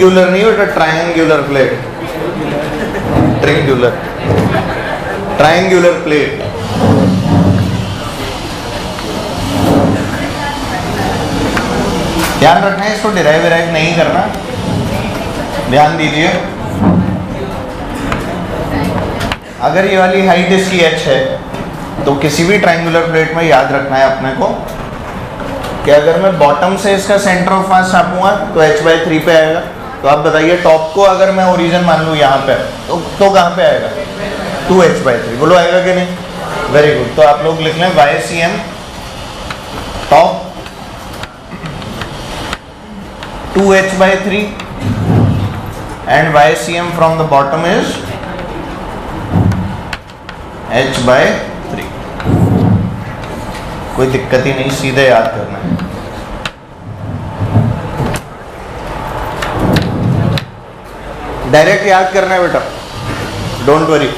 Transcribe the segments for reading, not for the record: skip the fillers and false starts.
ट्रिंगुलर नहीं बेटा, triangular plate, ट्रिंगुलर, triangular plate. ध्यान रखना है, इसको डिराइव विराइव नहीं करना, ध्यान दीजिए। अगर ये वाली हाइट इसकी h है तो किसी भी ट्रायंगुलर प्लेट में याद रखना है अपने को कि अगर मैं बॉटम से इसका सेंटर ऑफ मास छापूंगा तो h/3 पे आएगा। तो आप बताइए टॉप को अगर मैं ओरिजिन मान लूँ यहाँ पे तो कहाँ पे आएगा? 2h/3। बोलो आएगा कि नहीं? Very good. तो आप लोग लिख लें YCM top 2h/3 and YCM from the bottom is h/3। कोई दिक्कत ही नहीं, सीधे याद करना है। डायरेक्ट याद करना है बेटा, डोंट वरी।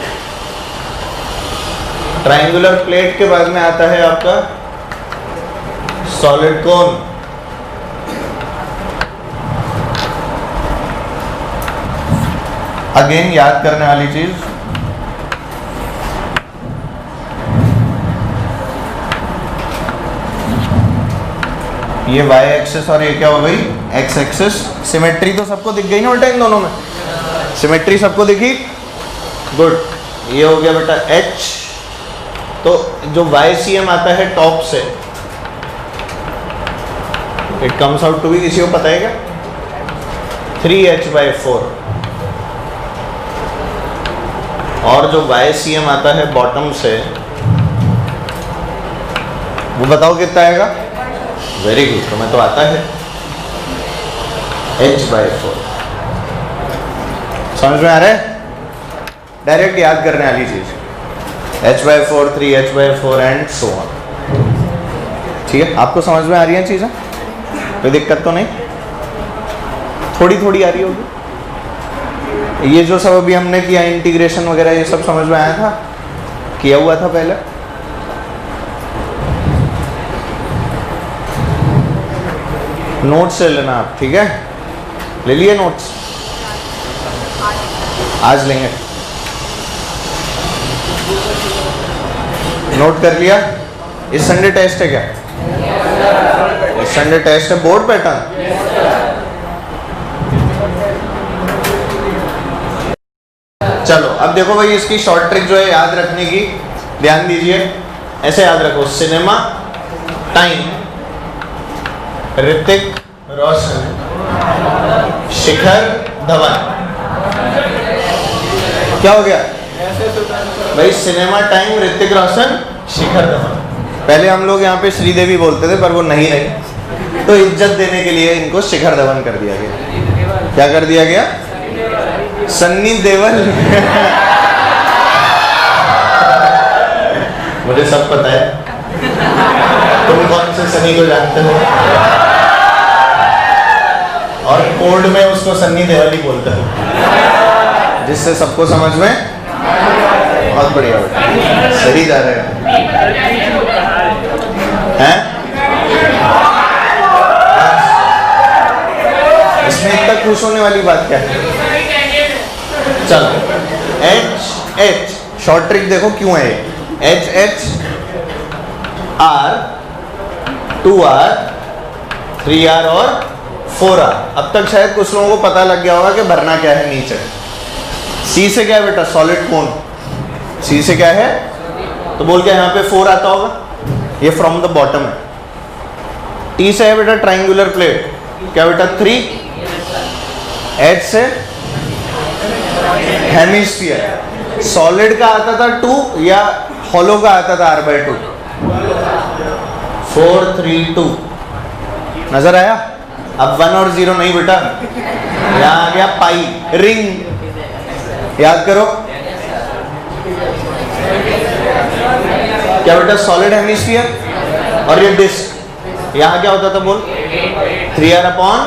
ट्रायंगुलर प्लेट के बाद में आता है आपका सॉलिड कोन। अगेन याद करने वाली चीज, ये y एक्सिस और ये क्या हो गई? x axis. सिमेट्री तो सबको दिख गई ना बेटा इन दोनों में? सिमेट्री सबको दिखी? गुड। ये हो गया बेटा h। तो जो YCM आता है टॉप से, it comes out to be, किसी को पता है क्या? 3h/4। और जो YCM आता है बॉटम से, वो बताओ कितना आएगा? वेरी गुड, तुम्हें तो आता है h/4। समझ में आ रहा है? डायरेक्ट याद करने वाली चीज, h/4, 3h/4 and so on. ठीक है, आपको समझ में आ रही है चीजें? कोई दिक्कत तो नहीं? थोड़ी थोड़ी आ रही होगी। ये जो सब अभी हमने किया इंटीग्रेशन वगैरह, ये सब समझ में आया था, किया हुआ था पहले? नोट्स ले लेना आप, ठीक है? ले लिए नोट्स? आज लेंगे। नोट कर लिया? इस संडे टेस्ट है क्या? इस संडे टेस्ट है बोर्ड पैटर्न। चलो अब देखो भाई, इसकी शॉर्ट ट्रिक जो है याद रखने की, ध्यान दीजिए। ऐसे याद रखो, सिनेमा टाइम ऋतिक रोशन शिखर धवन। क्या हो गया भाई? Cinema time Hrithik Roshan Shikhar Dhawan. पहले हम लोग यहाँ पे श्रीदेवी बोलते थे, पर वो नहीं रही, तो इज्जत देने के लिए इनको शिखर धवन कर दिया गया। क्या कर दिया गया? सन्नी देओल। मुझे सब पता है, तुम कौन से सनी को जानते हो? और कोड में उसको सन्नी देओल ही बोलते हो, जिससे सबको समझ में। बहुत बढ़िया, सही जा रहे हैं? इसमें इतना खुश होने वाली बात क्या है? चलो, H शॉर्ट ट्रिक देखो क्यों है। H R 2R 3R और 4R। अब तक शायद कुछ लोगों को पता लग गया होगा कि भरना क्या है नीचे। C से क्या है बेटा? सॉलिड कोन। C से क्या है? तो बोल के यहाँ पे 4 आता होगा, ये फ्रॉम द बॉटम है। T से है बेटा ट्रायंगुलर प्लेट, क्या बेटा? 3। H से हेमिस्फीयर। सॉलिड का आता था 2 या हॉलो का आता था R/2। 4 3 2 नजर आया? अब 1 और 0 नहीं बेटा, यहाँ आ गया पाई। रिंग याद करो, क्या बेटा? Solid hemisphere. और ये डिस्क, यहाँ क्या होता था बोल? 3R अपॉन,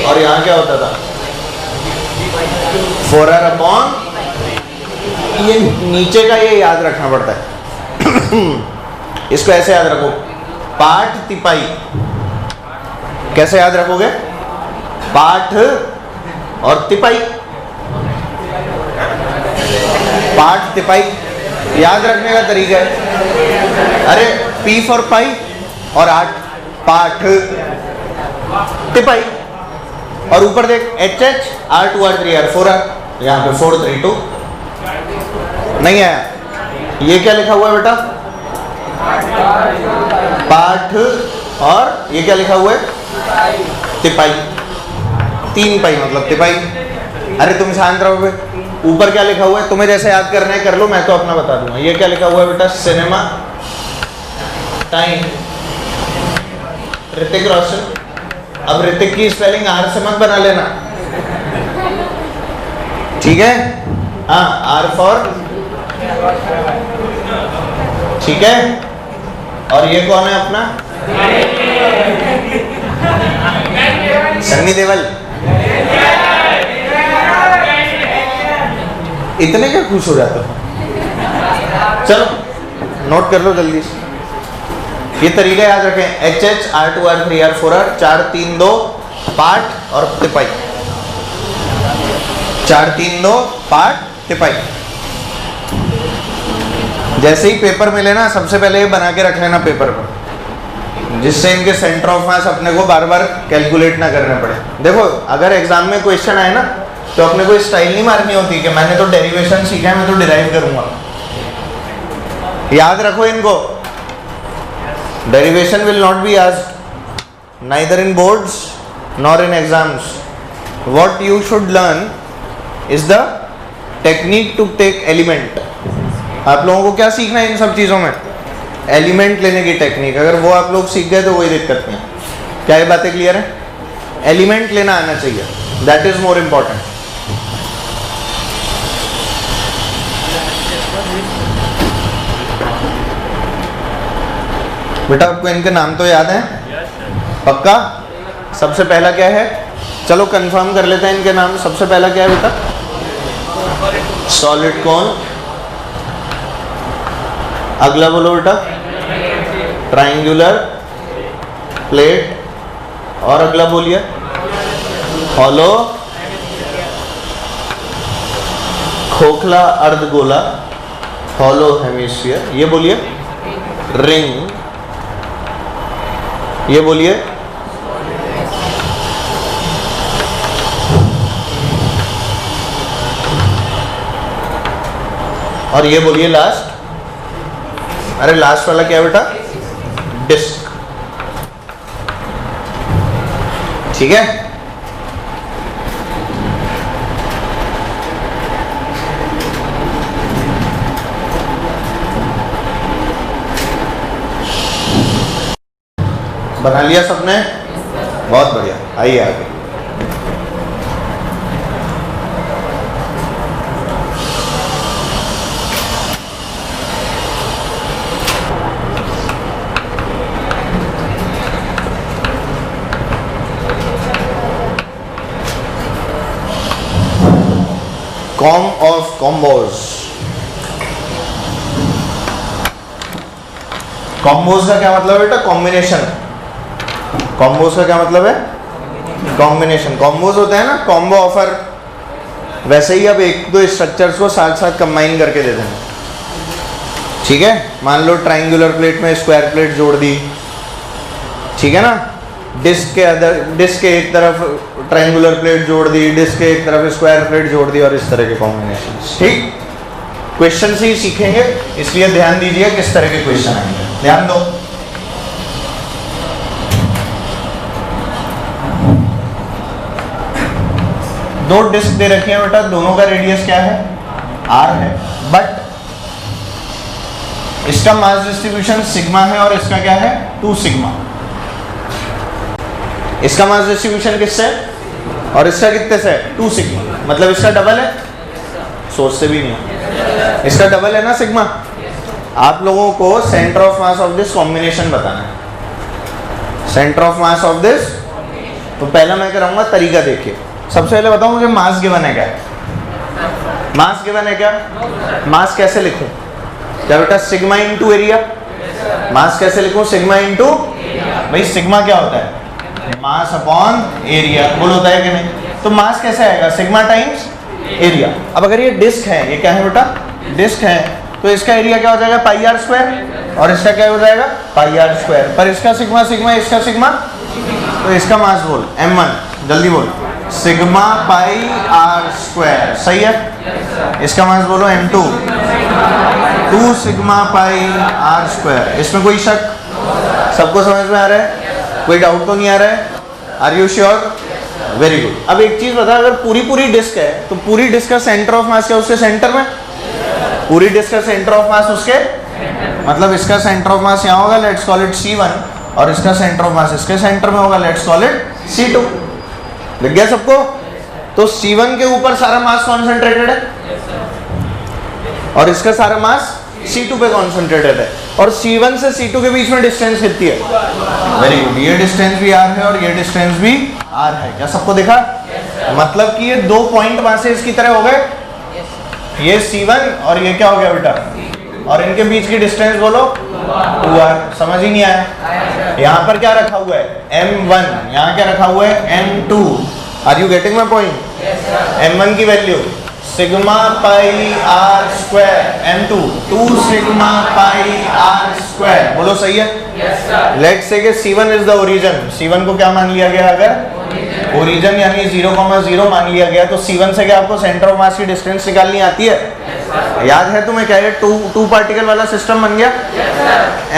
और यहाँ क्या होता था? 4R upon. ये नीचे का ये याद रखना पड़ता है। इसको ऐसे याद रखो, पाठ तिपाई। कैसे याद रखोगे? पाठ और तिपाई, पाठ तिपाई। याद रखने का तरीका है, अरे P फॉर पाई और 8 पाठ तिपाई। और ऊपर देख HH R2 R3 R4 R, यहाँ पे 4 3 2 नहीं आया। ये क्या लिखा हुआ है बेटा? पाठ। और ये क्या लिखा हुआ है? तिपाई। 3 पाई मतलब तिपाई। अरे तुम शांत रहो बे। ऊपर क्या लिखा हुआ है? तुम्हें जैसे याद करना है कर लो, मैं तो अपना बता दूंगा। ये क्या लिखा हुआ है बेटा? Cinema time, Hrithik Roshan. अब ऋतिक की स्पेलिंग आर से मत बना लेना, ठीक है? हाँ, आर फॉर, ठीक है। और ये कौन है अपना? सन्नी देवल। इतने क्या खुश हो जाते हो? चलो नोट कर लो जल्दी से। ये तरीका याद रखें, HH R2 R3 R4 R, 4 3 2 पाठ और तिपाई। 4 3 2 पाठ तिपाई। जैसे ही पेपर मिले ना, सबसे पहले ये बना के रख लेना पेपर पर, जिससे इनके सेंटर ऑफ मास अपने को बार बार कैलकुलेट ना करने पड़े। देखो अगर एग्जाम में क्वेश्चन आए ना, तो अपने को स्टाइल नहीं मारनी होती कि मैंने तो डेरिवेशन सीखा है, मैं तो डिराइव करूंगा। याद रखो इनको, derivation will not be asked neither in boards nor in exams. What you should learn is the technique to take element. आप लोगों को क्या सीखना है इन सब चीज़ों में? एलिमेंट लेने की टेक्निक। अगर वो आप लोग सीख गए तो कोई दिक्कत नहीं। क्या ये बातें क्लियर है? एलिमेंट लेना आना चाहिए, दैट इज मोर इम्पोर्टेंट। बेटा आपको इनके नाम तो याद है? पक्का? सबसे पहला क्या है? चलो कंफर्म कर लेते हैं इनके नाम। सबसे पहला क्या है बेटा? Solid cone. अगला बोलो बेटा, ट्राइंगुलर प्लेट। और अगला बोलिए, हॉलो, खोखला अर्धगोला, हॉलो हेमिस्फीयर। ये बोलिए रिंग। ये बोलिए और ये बोलिए लास्ट। अरे लास्ट वाला क्या है बेटा? डिस्क। ठीक है? बना लिया सबने? बहुत बढ़िया। आइए आगे। Com of combos. कॉम्बोज का क्या मतलब है बेटा? कॉम्बिनेशन। कॉम्बोज का क्या मतलब है? कॉम्बिनेशन। कॉम्बोज होता है ना, कॉम्बो ऑफर। वैसे ही अब एक दो स्ट्रक्चर्स को साथ साथ कंबाइन करके दे देना, ठीक है? मान लो ट्राइंगुलर प्लेट में स्क्वायर प्लेट जोड़ दी, ठीक है ना? डिस्क के एक तरफ ट्राइंगुलर प्लेट जोड़ दी, डिस्क के एक तरफ स्क्वायर प्लेट जोड़ दी, और इस तरह के कॉम्बिनेशन। ठीक, क्वेश्चन से ही सीखेंगे, इसलिए ध्यान दीजिए किस तरह के क्वेश्चन आएंगे। ध्यान दो। दो डिस्क दे रखी है बेटा, दोनों का रेडियस क्या है? r है, बट इसका मास डिस्ट्रीब्यूशन सिग्मा है और इसका क्या है? 2 सिग्मा। इसका मास डिस्ट्रीब्यूशन किससे और इसका कितने से? 2 सिग्मा। मतलब इसका डबल है? सोच से भी नहीं, इसका डबल है ना सिग्मा। आप लोगों को centre of mass of this combination बताना है। Centre of mass of this, तो पहला मैं कराऊंगा तरीका। देखिए, सबसे पहले बताऊं मुझे मास गिवन है क्या? मास गिवन है क्या? मास कैसे लिखूं? क्या बेटा? Sigma into area. मास कैसे लिखूं? सिग्मा इंटू, भाई सिग्मा क्या होता है? Mass upon area. बोल होता है कि नहीं? तो मास कैसे आएगा, सिग्मा टाइम्स एरिया। अब अगर ये डिस्क है, ये क्या है बेटा, डिस्क है, तो इसका एरिया क्या हो जाएगा, पाई आर स्क्वायर, और इसका क्या हो जाएगा, पाई आर स्क्वायर, पर इसका सिग्मा सिग्मा, इसका सिग्मा, तो इसका मास बोल m1, जल्दी बोल, सिग्मा पाई आर स्क्वायर, सही है। इसका मास बोलो m2, 2 sigma pi r square. इसमें कोई शक, सबको समझ में आ रहा है, कोई डाउट तो नहीं आ रहा है, are you sure, very good. अब एक चीज बता, अगर पूरी डिस्क है तो पूरी डिस्क का सेंटर ऑफ मास क्या उसके सेंटर में, पूरी डिस्क का सेंटर ऑफ मास उसके, मतलब इसका सेंटर ऑफ मास यहाँ होगा, लेट्स कॉल इट C1, और इसका सेंटर ऑफ मास इसके सेंटर में होगा, लेट्स कॉल इट C2। लग गया सबको। तो C1 के ऊपर सारा मास कॉन्सेंट्रेटेड है और इसका सारा मास C2 पे कॉन्सेंट्रेटेड है, और C1 से C2 के बीच में डिस्टेंस कितनी है, वेरी गुड, ये डिस्टेंस भी R है और ये डिस्टेंस भी R है। क्या सबको दिखा, मतलब कि ये 2 पॉइंट वहां से इसकी तरह हो गए, ये C1 और ये क्या हो गया बेटा, और इनके बीच की डिस्टेंस बोलो 2R। समझ ही नहीं आया, यहाँ पर क्या रखा हुआ है, M1, यहाँ क्या रखा हुआ है, M2। Are you getting my point. M1 की value sigma pi r square, M2 2 sigma pi r square, बोलो सही है। लेट्स से कि C1 is the origin, C1 को क्या मान लिया गया, अगर ओरिजिन यानी 0,0 मान लिया गया, तो C1 से क्या आपको सेंटर ऑफ मास की डिस्टेंस निकालनी आती है, याद है तुम्हें, क्या ये टू पार्टिकल वाला सिस्टम बन गया,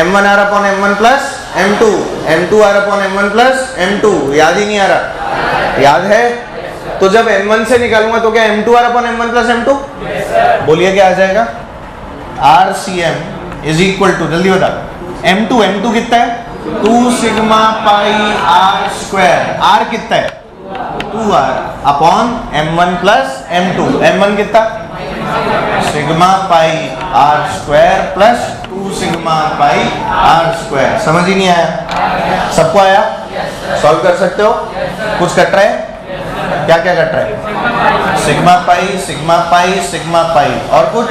M1R upon M1 plus M2, M2R upon M1 plus M2, याद ही नहीं आ रहा, याद है। तो जब M1 से निकालूंगा तो क्या M2R upon M1 plus M2, बोलिए क्या आ जाएगा, RCM इज इक्वल टू, जल्दी बता, M2 कितना है, 2 sigma pi r square, R कितना है 2R upon M1 plus M2, M1 कितना, sigma pi r square plus 2 sigma pi r square. समझ ही नहीं आया, सबको आया, सॉल्व कर सकते हो, कुछ कट रहा है, क्या क्या कट रहा है, sigma pi sigma pi sigma pi, और कुछ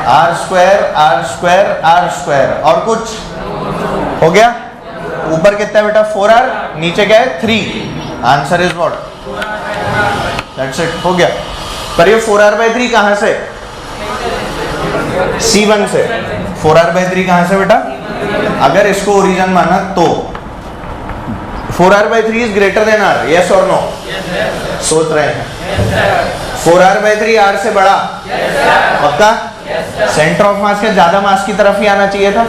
r square r square r square, और कुछ हो गया। ऊपर कितना है बेटा 4R, नीचे क्या है 3, answer is what, that's it, हो गया। पर ये 4R/3 कहां से, C1 से, 4R/3 कहां से बेटा, अगर इसको ओरिजिन माना तो 4R/3 is greater than R, yes और नो, सोच रहे हैं 4R/3 R से बड़ा, पक्का, सेंटर ऑफ मास के ज्यादा मास की तरफ ही आना चाहिए था।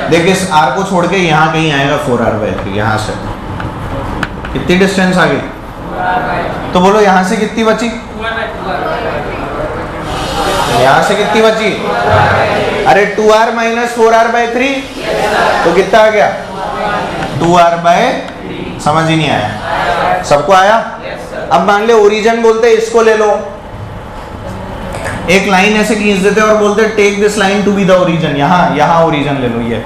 देखिए इस R को छोड़ के यहाँ कहीं आएगा 4R/3, यहाँ से कितनी डिस्टेंस आ गई, तो बोलो यहाँ से कितनी बची, यहाँ से कितनी बची, अरे 2R माइनस 4R/3, तो कितना आ गया 2R/, समझ ही नहीं आया, सबको आया। अब मान ले ओरिजिन बोलते इसको ले लो, एक लाइन ऐसे खींच देते और बोलते take this line to be the origin, यहाँ ओरिजिन ले लो ये,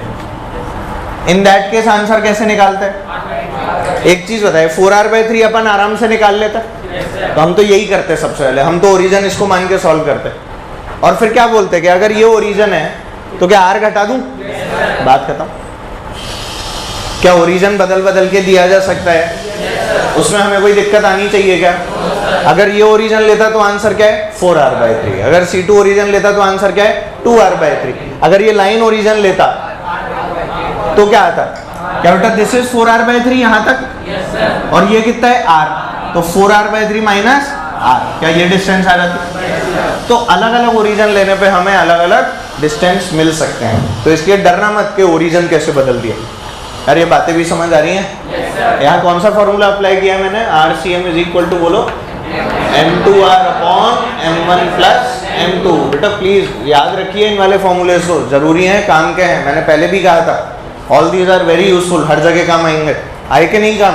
इन दैट केस आंसर कैसे निकालते हैं, एक चीज बताए, 4R/3 अपन आराम से निकाल लेते, तो हम तो यही करते सबसे पहले, हम तो ओरिजिन इसको मान के सॉल्व करते, और फिर क्या बोलते कि अगर ये ओरिजिन है तो क्या R घटा दूं, बात खत्म। क्या ओरिजिन बदल के दिया जा सकता है, उसमें हमें कोई दिक्कत आनी चाहिए क्या, अगर ये ओरिजिन लेता तो आंसर क्या है 4R/3, अगर C2 ओरिजिन लेता तो आंसर क्या है 2R/3, अगर ये लाइन ओरिजिन लेता तो क्या आता, क्या बेटा दिस इज 4R/3 यहाँ तक, और ये कितना है R, तो 4R/3 माइनस R, क्या ये डिस्टेंस आ जाती। तो अलग अलग ओरिजिन लेने पे हमें अलग अलग डिस्टेंस मिल सकते हैं, तो इसलिए डरना मत के ओरिजिन कैसे बदल दिया। अरे ये बातें भी समझ आ रही हैं। यहाँ कौन सा फॉर्मूला अप्लाई किया है मैंने, RCM इज इक्वल टू बोलो M2R upon M1 plus M2। बेटा प्लीज याद रखिए इन वाले फॉर्मूले को, जरूरी हैं, काम के हैं, मैंने पहले भी कहा था, all these are very useful, हर जगह काम आएंगे, आए के नहीं काम,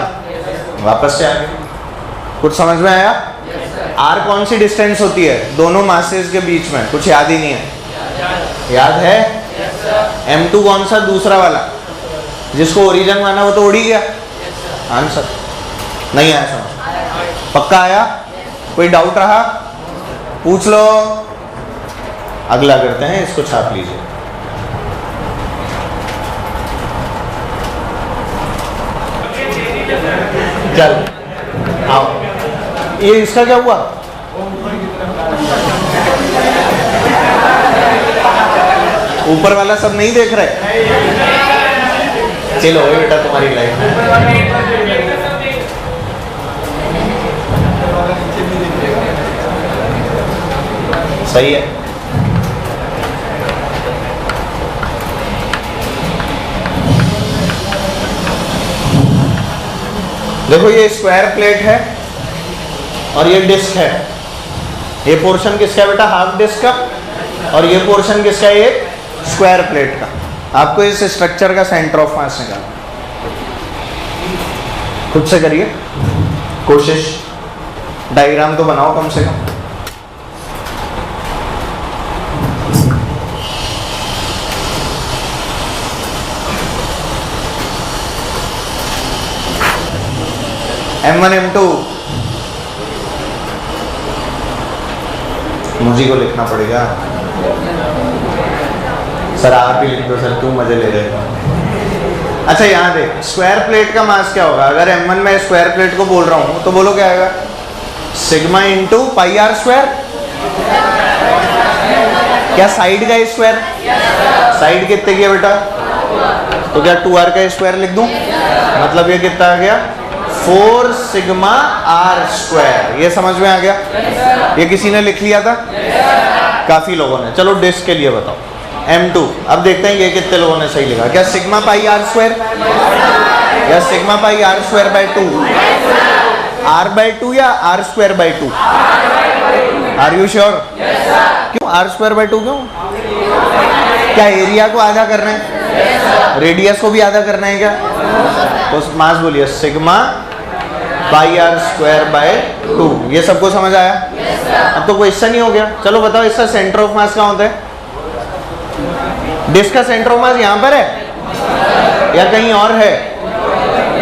वापस से आगे। कुछ समझ में आया। R कौन सी डिस्टेंस होती है दोनों मासेस के बीच में, कुछ याद ही नहीं है, याद है। M2 कौन सा, दूसरा वाला जिसको ओरिजिन माना वो तो उड़ ही गया, आंसर नहीं आया समझ, पक्का आया, कोई डाउट रहा पूछ लो। अगला करते हैं, इसको छाप लीजिए। चल आओ। ये इसका क्या हुआ? ऊपर वाला सब नहीं देख रहे? चलो बेटा तुम्हारी लाइफ सही है। देखो ये स्क्वायर प्लेट है और ये डिस्क है। ये पोर्शन किसका है बेटा? हाफ डिस्क का। और ये पोर्शन किसका है? एक स्क्वायर प्लेट का। आपको इस स्ट्रक्चर का सेंटर ऑफ मास निकालना। खुद से करिए कोशिश, डायग्राम तो बनाओ कम से कम। M1 M2 मुझे को लिखना पड़ेगा। सर आप ही लिख दो सर, क्यों मजे ले रहे हो? अच्छा यहाँ देख, स्क्वायर प्लेट का मास क्या होगा? अगर M1 में स्क्वायर प्लेट को बोल रहा हूँ तो बोलो क्या आएगा? Sigma into pi r square. क्या साइड का स्क्वायर? साइड कितने की है बेटा? तो क्या 2r का स्क्वायर लिख दूं? मतलब ये कितना आ गया? 4 सिग्मा आर स्क्वायर। ये समझ में आ गया? ये किसी ने लिख लिया था? काफी लोगों ने। चलो डिस्क के लिए बताओ M2। अब देखते हैं ये कितने लोगों ने सही लिखा। क्या सिग्मा पाई आर स्क्वायर या sigma pi r square by 2? r by 2 या r square by 2? Are you sure? क्यों r स्क्वायर बाय 2 क्यों? क्या एरिया को आधा करना है? रेडियस को भी आधा करना है क्या? तो मास बोलिए sigma pi r square by 2। ये सबको समझ आया? अब तो क्वेश्चन ही हो गया। चलो बताओ इसका सेंटर ऑफ मास कहाँ होता है? डिस्क का सेंटर ऑफ मास यहाँ पर है या कहीं और है?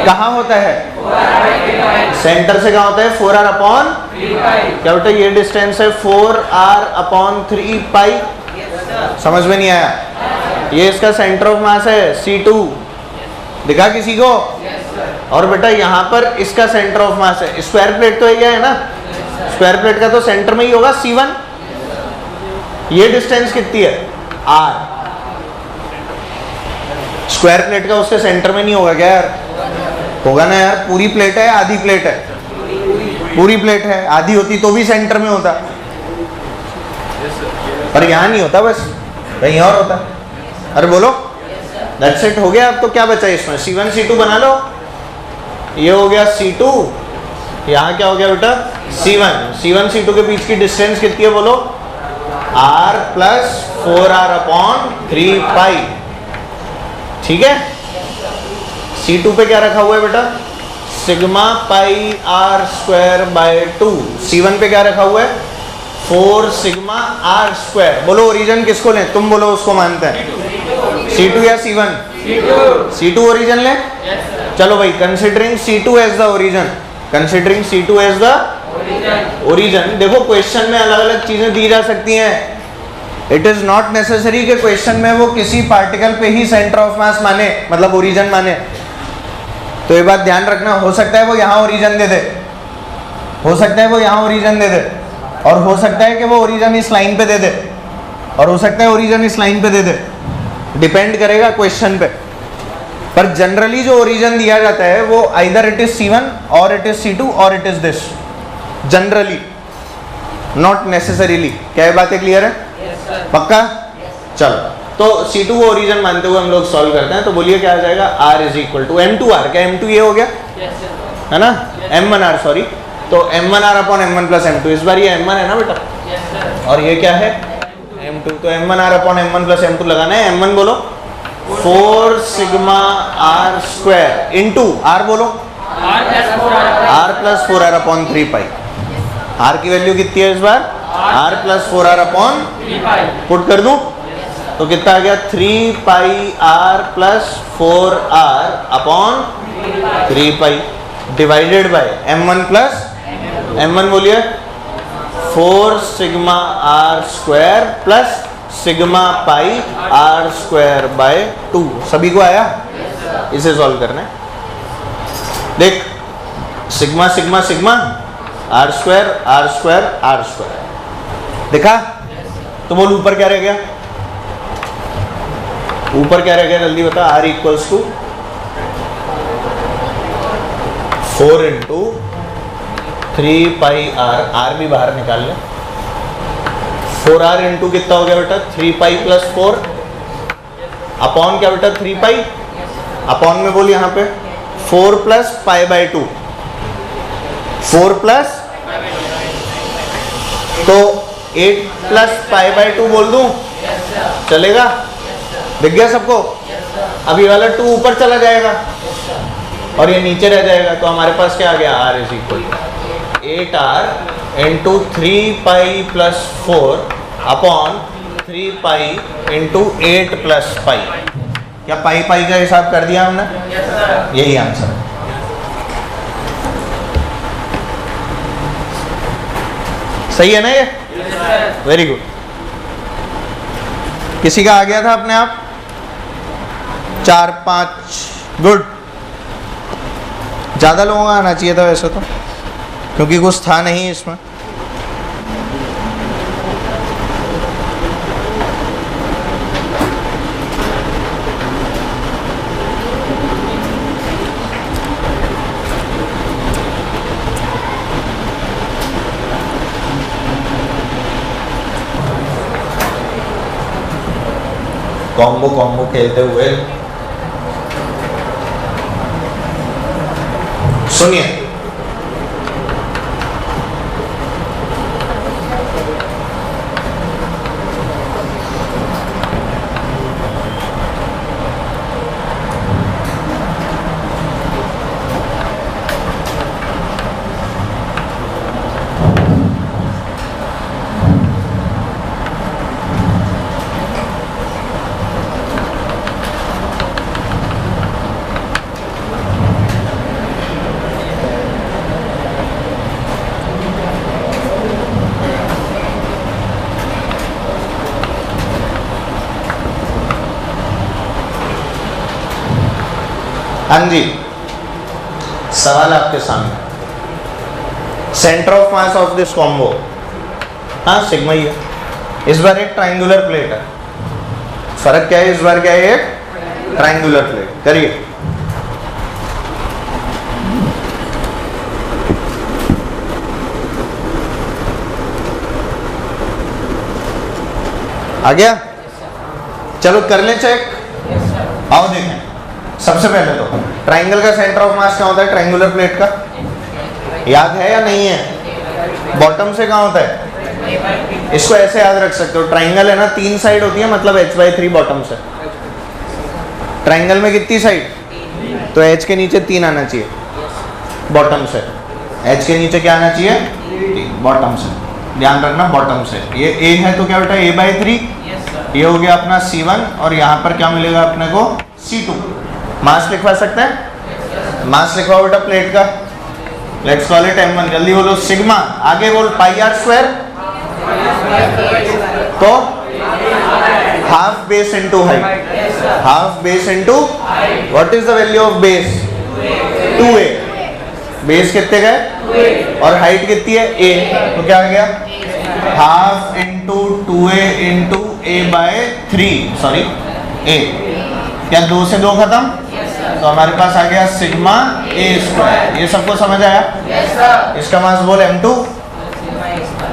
कहाँ होता है? सेंटर से कहाँ होता है? 4r अपॉन क्या बेटा? ये डिस्टेंस है 4r अपॉन 3 पाई। समझ में नहीं आया? ये इसका सेंटर ऑफ मास है C2। दिखा किसी को? और बेटा यहाँ पर इसका सेंटर ऑफ मास है। स्क्वायर प्लेट तो ये है ना, स्क्वायर प्लेट का तो सेंटर में ही होगा C1। ये डिस्टेंस कितनी है? R। स्क्वायर प्लेट का उसके सेंटर में नहीं होगा क्या यार? होगा ना यार। पूरी प्लेट है, आधी प्लेट है? पूरी प्लेट है, आधी होती तो भी सेंटर में होता, पर यहाँ नहीं होता, बस कहीं और होता। अरे बोलो, दैट्स इट, हो गया। अब तो क्या बचा इसमें? C1 C2 बना लो। ये हो गया C2, यहाँ क्या हो गया बेटा? C1 C2 के बीच की डिस्टेंस कितनी है बोलो? R प्लस 4r अपॉन 3 पाई। ठीक है। C2 पे क्या रखा हुआ है बेटा? Sigma pi r square by 2। C1 पे क्या रखा हुआ है? 4 सिग्मा r स्क्वायर। बोलो ओरिजिन किसको लें? तुम बोलो उसको मानते हैं। C2 या C1? C2 ओरिजिन ले। चलो भाई, considering C2 as the origin, considering C2 as the origin. देखो क्वेश्चन में अलग अलग चीजें दी जा सकती हैं। इट इज नॉट नेसेसरी कि क्वेश्चन में वो किसी पार्टिकल पे ही सेंटर ऑफ मास माने, मतलब ओरिजिन माने। तो ये बात ध्यान रखना, हो सकता है वो यहाँ ओरिजिन दे दे, हो सकता है वो यहाँ ओरिजिन दे दे, और हो सकता है कि वो ओरिजिन इस लाइन पे दे दे, और हो सकता है ओरिजिन इस लाइन पे दे दे। डिपेंड करेगा क्वेश्चन पे। पर जनरली जो ओरिजिन दिया जाता है वो आइदर इट इज C1 और इट इज C2 और it is this, generally, not necessarily. क्या ये बातें क्लियर है? पक्का? चलो, तो C2 को ओरिजिन मानते हुए हम लोग सॉल्व करते हैं। तो बोलिए क्या आ जाएगा? R is equal to M2R। क्या M2 ये हो गया है ना? M1R, sorry. तो M1R upon M1 plus M2। इस बार ये M1 है ना बेटा, और ये क्या है? M2। तो M1R upon M1 plus M2 लगाना है। M1 बोलो 4 sigma R square into R बोलो R प्लस 4R अपॉन 3 पाई। R की वैल्यू कितनी है इस बार? R प्लस 4R अपॉन 3 पाई। पुट कर दूं तो कितना आ गया? 3 पाई R plus 4R upon 3 pi divided by M1 plus M1 बोलिए 4 sigma R square plus sigma pi R square by 2। सभी को आया? इसे सॉल्व करना है। देख, sigma sigma sigma r square r square r square. देखा? तो बोल ऊपर क्या रह गया? ऊपर क्या रह गया जल्दी बता। R equals to 4 into 3 pi r, r भी बाहर निकाल ले। 4r इंटू कितना हो गया बेटा? 3 पाई प्लस 4 अपॉन क्या बेटा? 3 पाई अपॉन में बोल यहाँ पे 4 प्लस पाई बाई 2, 4 प्लस तो 8 प्लस पाई बाई 2 बोल दूं? चलेगा? दिख गया सबको? अब ये वाला 2 ऊपर चला जाएगा और ये नीचे रह जाएगा, तो हमारे पास क्या आ गया? r is equal 8r into 3 pi plus 4 upon 3 pi into 8 plus pi. क्या पाई पाई का हिसाब कर दिया हमने? यही आंसर है। सही है ना ये? Very good. किसी का आ गया था अपने आप? 4 5 गुड। ज़्यादा लोगों का आना चाहिए था वैसे तो, क्योंकि कुछ था नहीं इसमें। कॉम्बो कॉम्बो खेलते हुए सुनिए, हाँ जी, सवाल आपके सामने। Centre of mass of this combo, हाँ सिग्मा ही है। इस बार एक ट्रायंगुलर प्लेट है। फर्क क्या है? इस बार क्या है? एक ट्रायंगुलर प्लेट। करिए। आ गया? चलो कर लें चेक। आओ देखें। सबसे पहले तो ट्राइंगल का सेंटर ऑफ मास क्या होता है? ट्राइंगुलर प्लेट का याद है या नहीं है? बॉटम से कहाँ होता है? इसको ऐसे याद रख सकते हो, ट्राइंगल है ना, 3 साइड होती है, मतलब h/3 बॉटम से। ट्राइंगल में कितनी साइड? तो h के नीचे 3 आना चाहिए बॉटम से। h के नीचे क्या आना चाहिए? 3 बॉटम से। ध्यान रखना बॉटम से। ये a है तो क्या बेटा? a/3। ये हो गया अपना C1 और यहाँ पर क्या मिलेगा अपने को? C2। मास लिखवा सकते हैं? मास लिखवाओ बेटा प्लेट का। Let's call it m1। जल्दी बोलो। सिग्मा, आगे बोल पाई r स्क्वायर, तो half base into height. Half base into what is the value of base? 2a। Base कितने गए और हाइट कितनी है? a। तो क्या आ गया? Half into 2a into a/3, sorry a। क्या 2 से 2 खत्म? तो हमारे पास आ गया सिग्मा a स्क्वायर। ये सबको समझ आया? इसका मास बोल m2।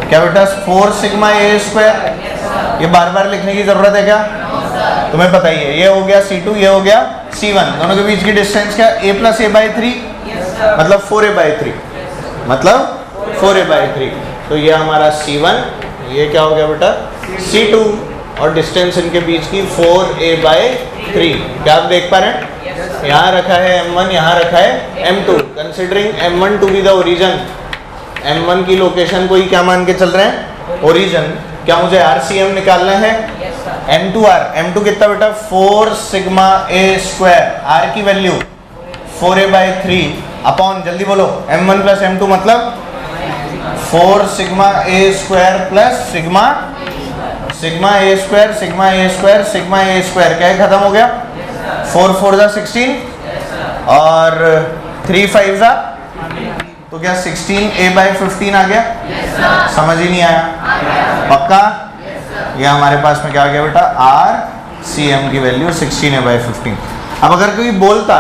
क्या बेटा? 4 सिग्मा a स्क्वायर। ये बार बार लिखने की जरूरत है क्या? तुम्हें पता ही है। ये हो गया C2, ये हो गया C1। दोनों के बीच की डिस्टेंस क्या? a प्लस a/3, मतलब 4a/3, मतलब 4a/3। तो ये हमारा C1, ये क्या हो गया बेटा? C2, और डिस्टेंस इनके बीच की 4a/3। क्या आप देख पा रहे हैं? यहाँ रखा है m1, यहाँ रखा है m2। Considering m1 to be the origin, m1 की लोकेशन को ही क्या मान के चल रहे हैं? ओरिजिन। क्या मुझे RCM निकालना है? m2r। m2 कितना बेटा? 4 सिग्मा a स्क्वायर। r की वैल्यू 4a/3 अपॉन, जल्दी बोलो, m1 प्लस m2 मतलब 4 sigma a square plus sigma a square, sigma a square, sigma a square. क्या है? खत्म हो गया। 4 4 जा 16 और 3 5 जा तो क्या 16a/15 आ गया? समझ ही नहीं आया? पक्का? ये हमारे पास में क्या आ गया बेटा? RCM की वैल्यू 16a/15। अब अगर कोई बोलता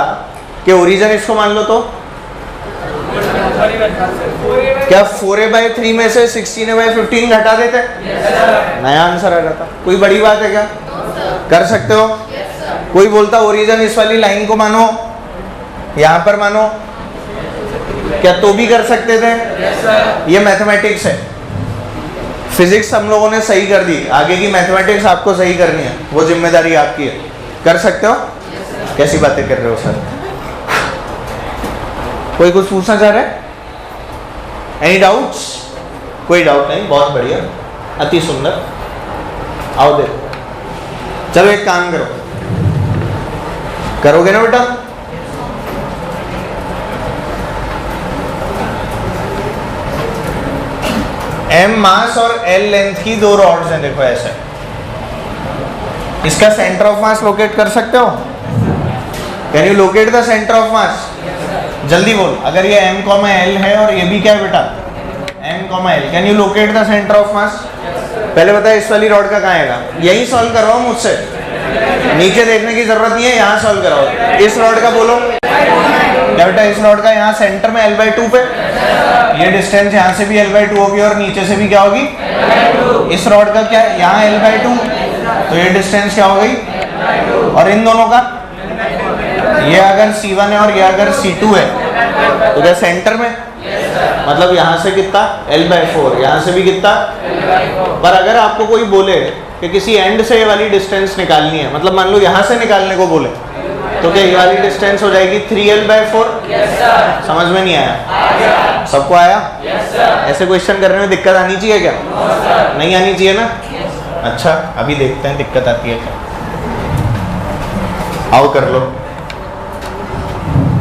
कि ओरिजिन इसको मान लो, तो क्या 4a/3 में से 16a/15 घटा देते? नया आंसर आ जाता। कोई बड़ी बात है क्या? कर सकते हो। कोई बोलता ओरिजिन इस वाली लाइन को मानो, यहां पर मानो, क्या तो भी कर सकते थे? ये मैथमेटिक्स है। फिजिक्स हम लोगों ने सही कर दी, आगे की मैथमेटिक्स आपको सही करनी है, वो जिम्मेदारी आपकी है। कर सकते हो। कैसी बातें कर रहे हो सर? कोई कुछ पूछना चाह रहा है? Any doubts? कोई डाउट नहीं, बहुत बढ़िया, अति सुंदर। आओ देखो, चलो एक काम करो, करोगे ना बेटा? M मास और L लेंथ की दो रॉड्स हैं, देखो ऐसे। इसका सेंटर ऑफ मास लोकेट कर सकते हो? Can you locate the centre of mass? जल्दी बोल। अगर ये M, L है और ये भी क्या है बेटा? M, L, can you locate the centre of mass? पहले बताए इस वाली रॉड का कहाँ आएगा? यही सॉल्व करवाओ मुझसे, नीचे देखने की जरूरत नहीं है, यहाँ सॉल्व कराओ। इस रॉड का बोलो क्या बेटा? इस रॉड का यहाँ सेंटर में L/2 पे, ये डिस्टेंस यहाँ से भी L/2 होगी और नीचे से भी क्या होगी? इस रॉड का क्या? यहाँ L/2, तो ये डिस्टेंस क्या हो गई? और इन दोनों का, ये अगर C1 है और ये अगर C2 है, तो क्या सेंटर में? मतलब यहाँ से कितना? L/4, यहाँ से भी कितना? पर अगर आपको कोई बोले कि किसी एंड से ये वाली डिस्टेंस निकालनी है, मतलब मान लो यहाँ से निकालने को बोले, तो क्या ये वाली डिस्टेंस हो जाएगी 3L/4? समझ में नहीं आया? सबको आया? ऐसे क्वेश्चन करने में दिक्कत आनी चाहिए क्या? नहीं आनी चाहिए ना? अच्छा, अभी देखते हैं दिक्कत आती है क्या। आओ कर लो,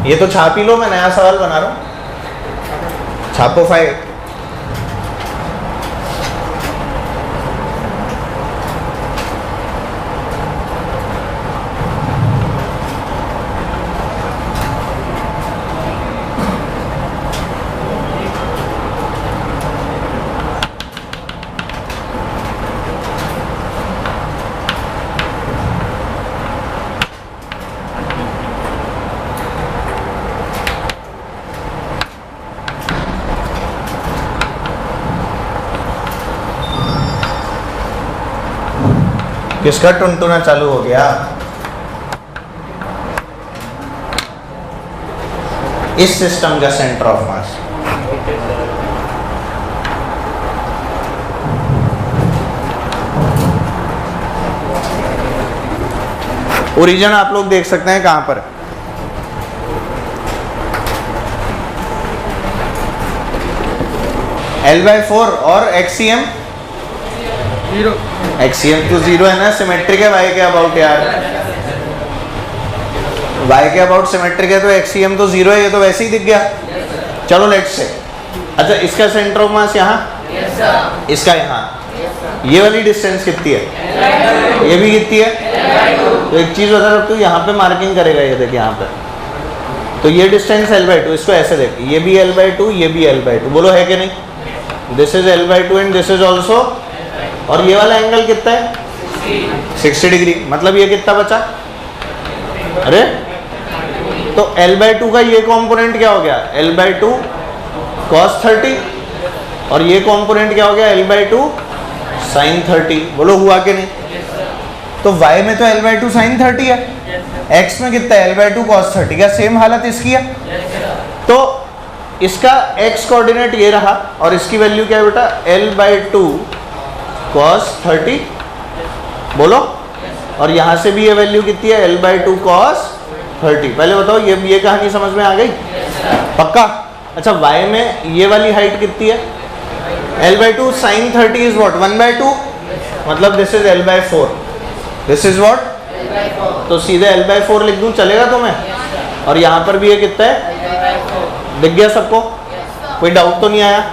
ये तो छाप ही लो, मैं नया सवाल बना रहा हूँ। छापो फाइल। किसका टुनटुना चालू हो गया? इस सिस्टम का सेंटर ऑफ मास। ओरिजिन आप लोग देख सकते हैं कहां पर? L/4 और XCM 0। XCM तो 0 है ना, सिमेट्रिक है। Y के अबाउट यार, Y के अबाउट सिमेट्रिक है, तो XCM तो 0 है, ये तो वैसे ही दिख गया। चलो लेट्स से, अच्छा इसका सेंटर ऑफ मास यहाँ, इसका यहाँ, ये वाली डिस्टेंस कितनी है? ये भी कितनी है? तो एक चीज बता सकते हो, यहाँ पे मार्किंग करेगा, ये देख यहाँ पे, तो ये डिस्टेंस L/2, इसको ऐसे देख, ये भी L/2, ये भी L/2, बोलो है कि नहीं? This is L/2 and this is also, और ये वाला एंगल कितना है? 60 डिग्री। मतलब ये कितना बचा? अरे तो L/2 का ये कंपोनेंट क्या हो गया? L/2 cos 30, और ये कंपोनेंट क्या हो गया? L/2 sin 30। बोलो हुआ कि नहीं? तो y में तो L/2 sin 30 है, x में कितना है? L/2 cos 30। क्या सेम हालत इसकी है? तो इसका x कोऑर्डिनेट ये रहा, और इसकी वैल्यू क्या है बेटा? L/2 cos 30। बोलो, और यहाँ से भी ये वैल्यू कितनी है? L/2 cos 30। पहले बताओ, ये कहानी समझ में आ गई? पक्का? अच्छा, y में ये वाली हाइट कितनी है? L/2 sin 30 is what? 1/2, मतलब this is L/4, this is what? तो सीधे L/4 लिख दूं, चलेगा तुम्हें? और यहाँ पर भी ये कितना है? दिख गया सबको? कोई डाउट तो नहीं आया?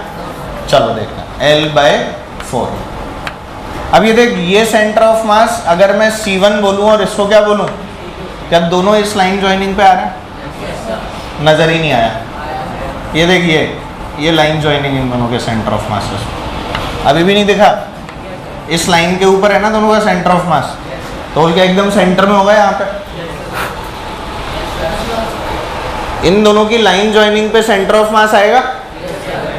चलो देखते हैं, L/4। अब ये देख, ये सेंटर ऑफ मास अगर मैं C1 बोलूं और इसको क्या बोलूं, क्या दोनों इस लाइन ज्वाइनिंग पे आ रहे हैं? नजर ही नहीं आया। ये देखिए, ये लाइन ज्वाइनिंग इन दोनों के सेंटर ऑफ मासेस। अभी भी नहीं दिखा? इस लाइन के ऊपर है ना दोनों का सेंटर ऑफ मास, तो क्या एकदम सेंटर में होगा यहाँ पे? इन दोनों की लाइन ज्वाइनिंग पे सेंटर ऑफ मास आएगा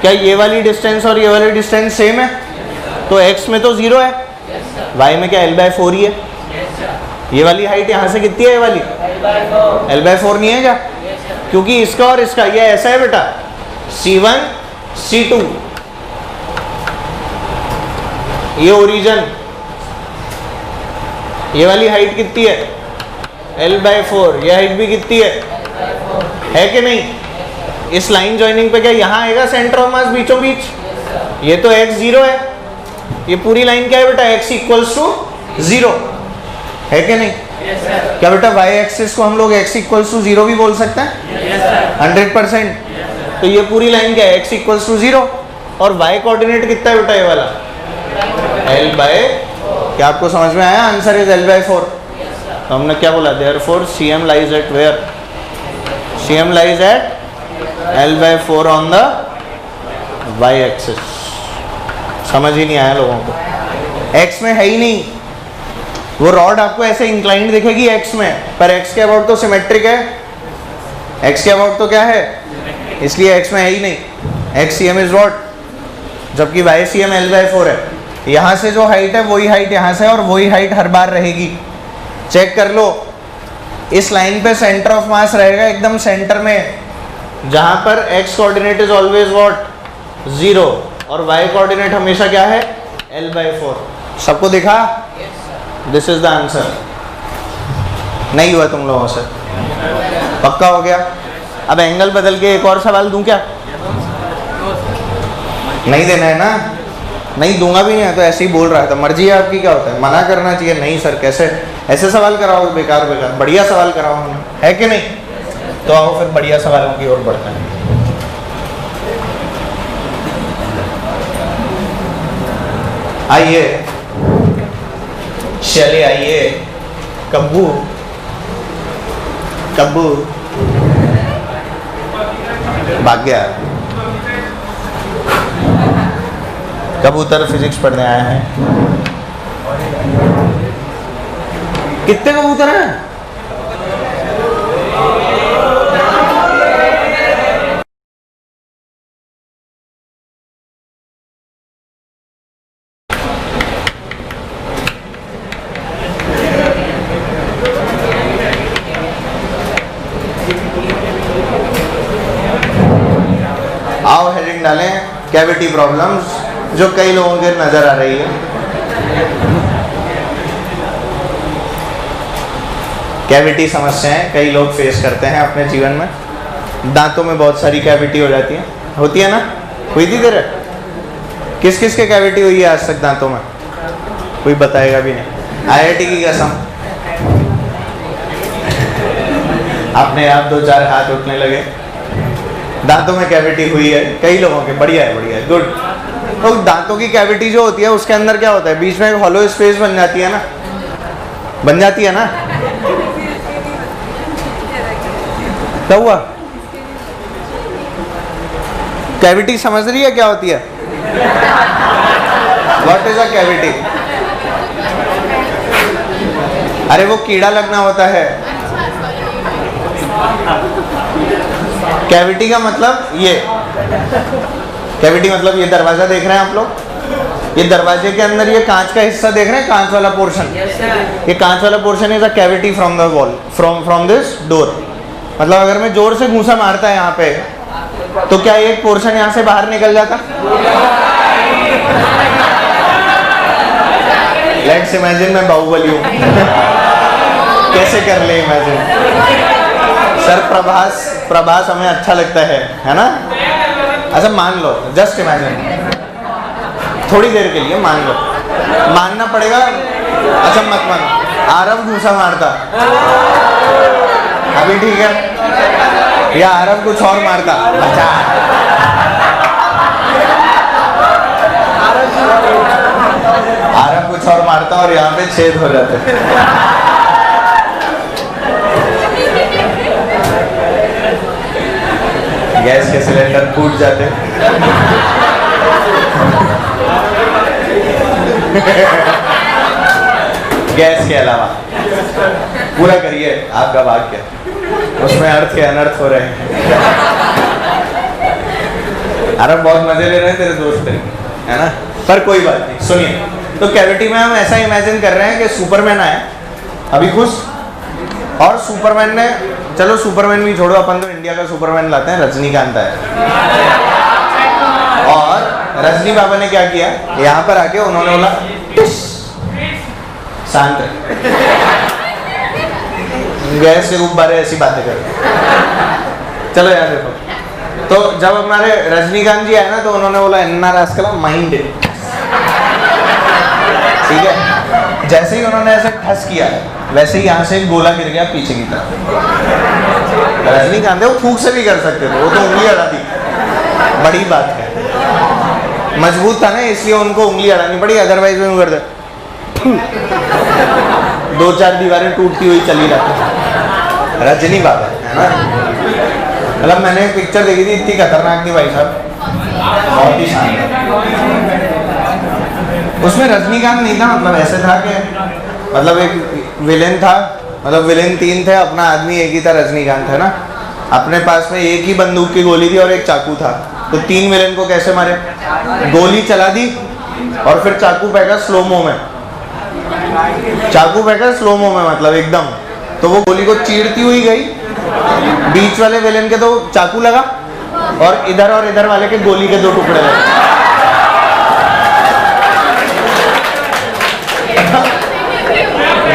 क्या? ये वाली डिस्टेंस और ये वाली डिस्टेंस सेम है, तो x में तो 0 है, y में क्या l/4 ही है। ये वाली हाइट यहाँ से कितनी है? ये वाली l/4 नहीं है क्या? क्योंकि इसका और इसका ये ऐसा है बेटा, C1 C2, ये ओरिजिन, ये वाली हाइट कितनी है? l/4। ये हाइट भी कितनी है कि नहीं? इस लाइन ज्वाइनिंग पे क्या यहाँ आएगा सेंटर ऑफ मास बीचों बीच? ये तो x 0 है, ये पूरी लाइन क्या है बेटा? x = 0 है कि नहीं? क्या बेटा y एक्सिस को हम लोग x = 0 भी बोल सकते हैं? 100%। तो ये पूरी लाइन क्या है? x = 0 और y कोऑर्डिनेट कितना है बेटा? ये वाला l/, क्या आपको समझ में आया? Answer is l/4। तो हमने क्या बोला? Therefore CM lies at where? CM lies at l/4 on the y axis. समझ ही नहीं आया लोगों को? x में है ही नहीं, वो रॉड आपको ऐसे इंक्लाइंड दिखेगी x में, पर x के अबाउट तो सिमेट्रिक है, x के अबाउट तो क्या है, इसलिए x में है ही नहीं। x CM is what? जबकि y CM l/4 है। यहाँ से जो हाइट है वही हाइट यहाँ से, और वही हाइट हर बार रहेगी। चेक कर लो, इस लाइन पे सेंटर ऑफ मास रहेगा एकदम सेंटर में, जहाँ पर x coordinate is always what? 0 और y कोऑर्डिनेट हमेशा क्या है? l/4। सबको दिखा? This is the answer. नहीं हुआ तुम लोगों से? पक्का हो गया? अब एंगल बदल के एक और सवाल दूं क्या? नहीं देना है ना? नहीं दूंगा भी नहीं है तो ऐसे ही बोल रहा था, मर्जी है आपकी। क्या होता है? मना करना चाहिए। नहीं सर कैसे ऐसे सवाल कराओगे? बेकार बेकार, बढ़िया सवाल कराओ हमने, है कि नहीं? तो आओ फिर बढ़िया सवालों की ओर बढ़ते हैं। आइए, चले आइए। कब्बू कब्बू भाग गया। कबूतर फिजिक्स पढ़ने आए हैं। कितने कबूतर हैं? आओ हेडिंग डालें, कैविटी प्रॉब्लम्स, जो कई लोगों के नजर आ रही है। कैविटी समस्याएं कई लोग फेस करते हैं अपने जीवन में। दांतों में बहुत सारी कैविटी हो जाती है, होती है ना? हुई थी तेरे? किस किस के कैविटी हुई है आज तक दांतों में? कोई बताएगा भी नहीं। IIT की कसम। अपने आप 2-4 हाथ उठने लगे। दांतों में कैविटी हुई है कई लोगों के। बढ़िया है, गुड। तो दांतों की कैविटी जो होती है उसके अंदर क्या होता है? बीच में एक हॉलो स्पेस बन जाती है ना? बन जाती है ना? क्या हुआ? कैविटी समझ रही है क्या होती है? What is a cavity? अरे वो कीड़ा लगना होता है। कैविटी का मतलब ये, कैविटी मतलब ये दरवाजा देख रहे हैं आप लोग? ये दरवाजे के अंदर ये कांच का हिस्सा देख रहे हैं, कांच वाला पोर्शन। ये कांच वाला portion is a cavity from the wall, from this door. मतलब अगर मैं जोर से घूंसा मारता है यहाँ पे, तो क्या एक पोर्शन यहाँ से बाहर निकल जाता? लेट्स इमेजिन मैं बाहुबली हूँ। कैसे कर ले इमेजिन? सर प्रभास हमें अच्छा लगता है ना? अच्छा मान लो, जस्ट इमेजिन, थोड़ी देर के लिए मान लो, मानना पड़ेगा। अच्छा मत मानो, आरव घूंसा मारता, अभी ठीक है? या आरव कुछ और मारता? अच्छा, आरव कुछ और मारता और यहाँ पे छेद हो जाते। गैस के सिलेंडर फूट जाते। गैस के अलावा पूरा करिए आपका वाक्य, उसमें अर्थ के अनर्थ हो रहे हैं। अरे बहुत मजे ले रहे हैं तेरे दोस्त है ना, पर कोई बात नहीं। सुनिए, तो कैविटी में हम ऐसा इमेजिन कर रहे हैं कि सुपरमैन आया अभी खुश, और सुपरमैन ने, चलो सुपरमैन भी छोड़ो, अपन तो इंडिया का सुपरमैन लाते हैं, रजनीकांत आया। और रजनी बाबा ने क्या किया, यहाँ पर आके उन्होंने बोला शांत रहे, गैस के गुब्बारे ऐसी बातें कर। चलो यार देखो, तो जब हमारे रजनीकांत जी आए ना तो उन्होंने बोला इन्ना रास्कला माइंड, ठीक है। जैसे ही उन्होंने ऐसे ठस किया वैसे ही यहाँ से एक गोला गिर गया पीछे की तरफ। रजनीकांत है, वो फूंक से भी कर सकते थे, वो तो उंगली अड़ा दी, बड़ी बात है, मजबूत था ना इसलिए उनको उंगली अड़ानी पड़ी, अदरवाइज में कर दे 2-4 दीवारें टूटती हुई चली जाती। रजनी बाबा है ना, मतलब मैंने एक पिक्चर देखी थी, इतनी खतरनाक थी भाई साहब, बहुत ही शानदार। उसमें रजनीकांत नहीं था, मतलब ऐसे था कि मतलब एक विलेन था, मतलब विलेन 3 थे, अपना आदमी एक ही था, रजनीकांत है ना। अपने पास में एक ही बंदूक की गोली थी और एक चाकू था, तो 3 विलेन को कैसे मारे, गोली चला दी और फिर चाकू फेंका स्लोमो में, चाकू फेंका स्लोमो में, मतलब एकदम, तो वो गोली को चीरती हुई गई, बीच वाले विलेन के तो चाकू लगा और इधर वाले के गोली के 2 टुकड़े लगे।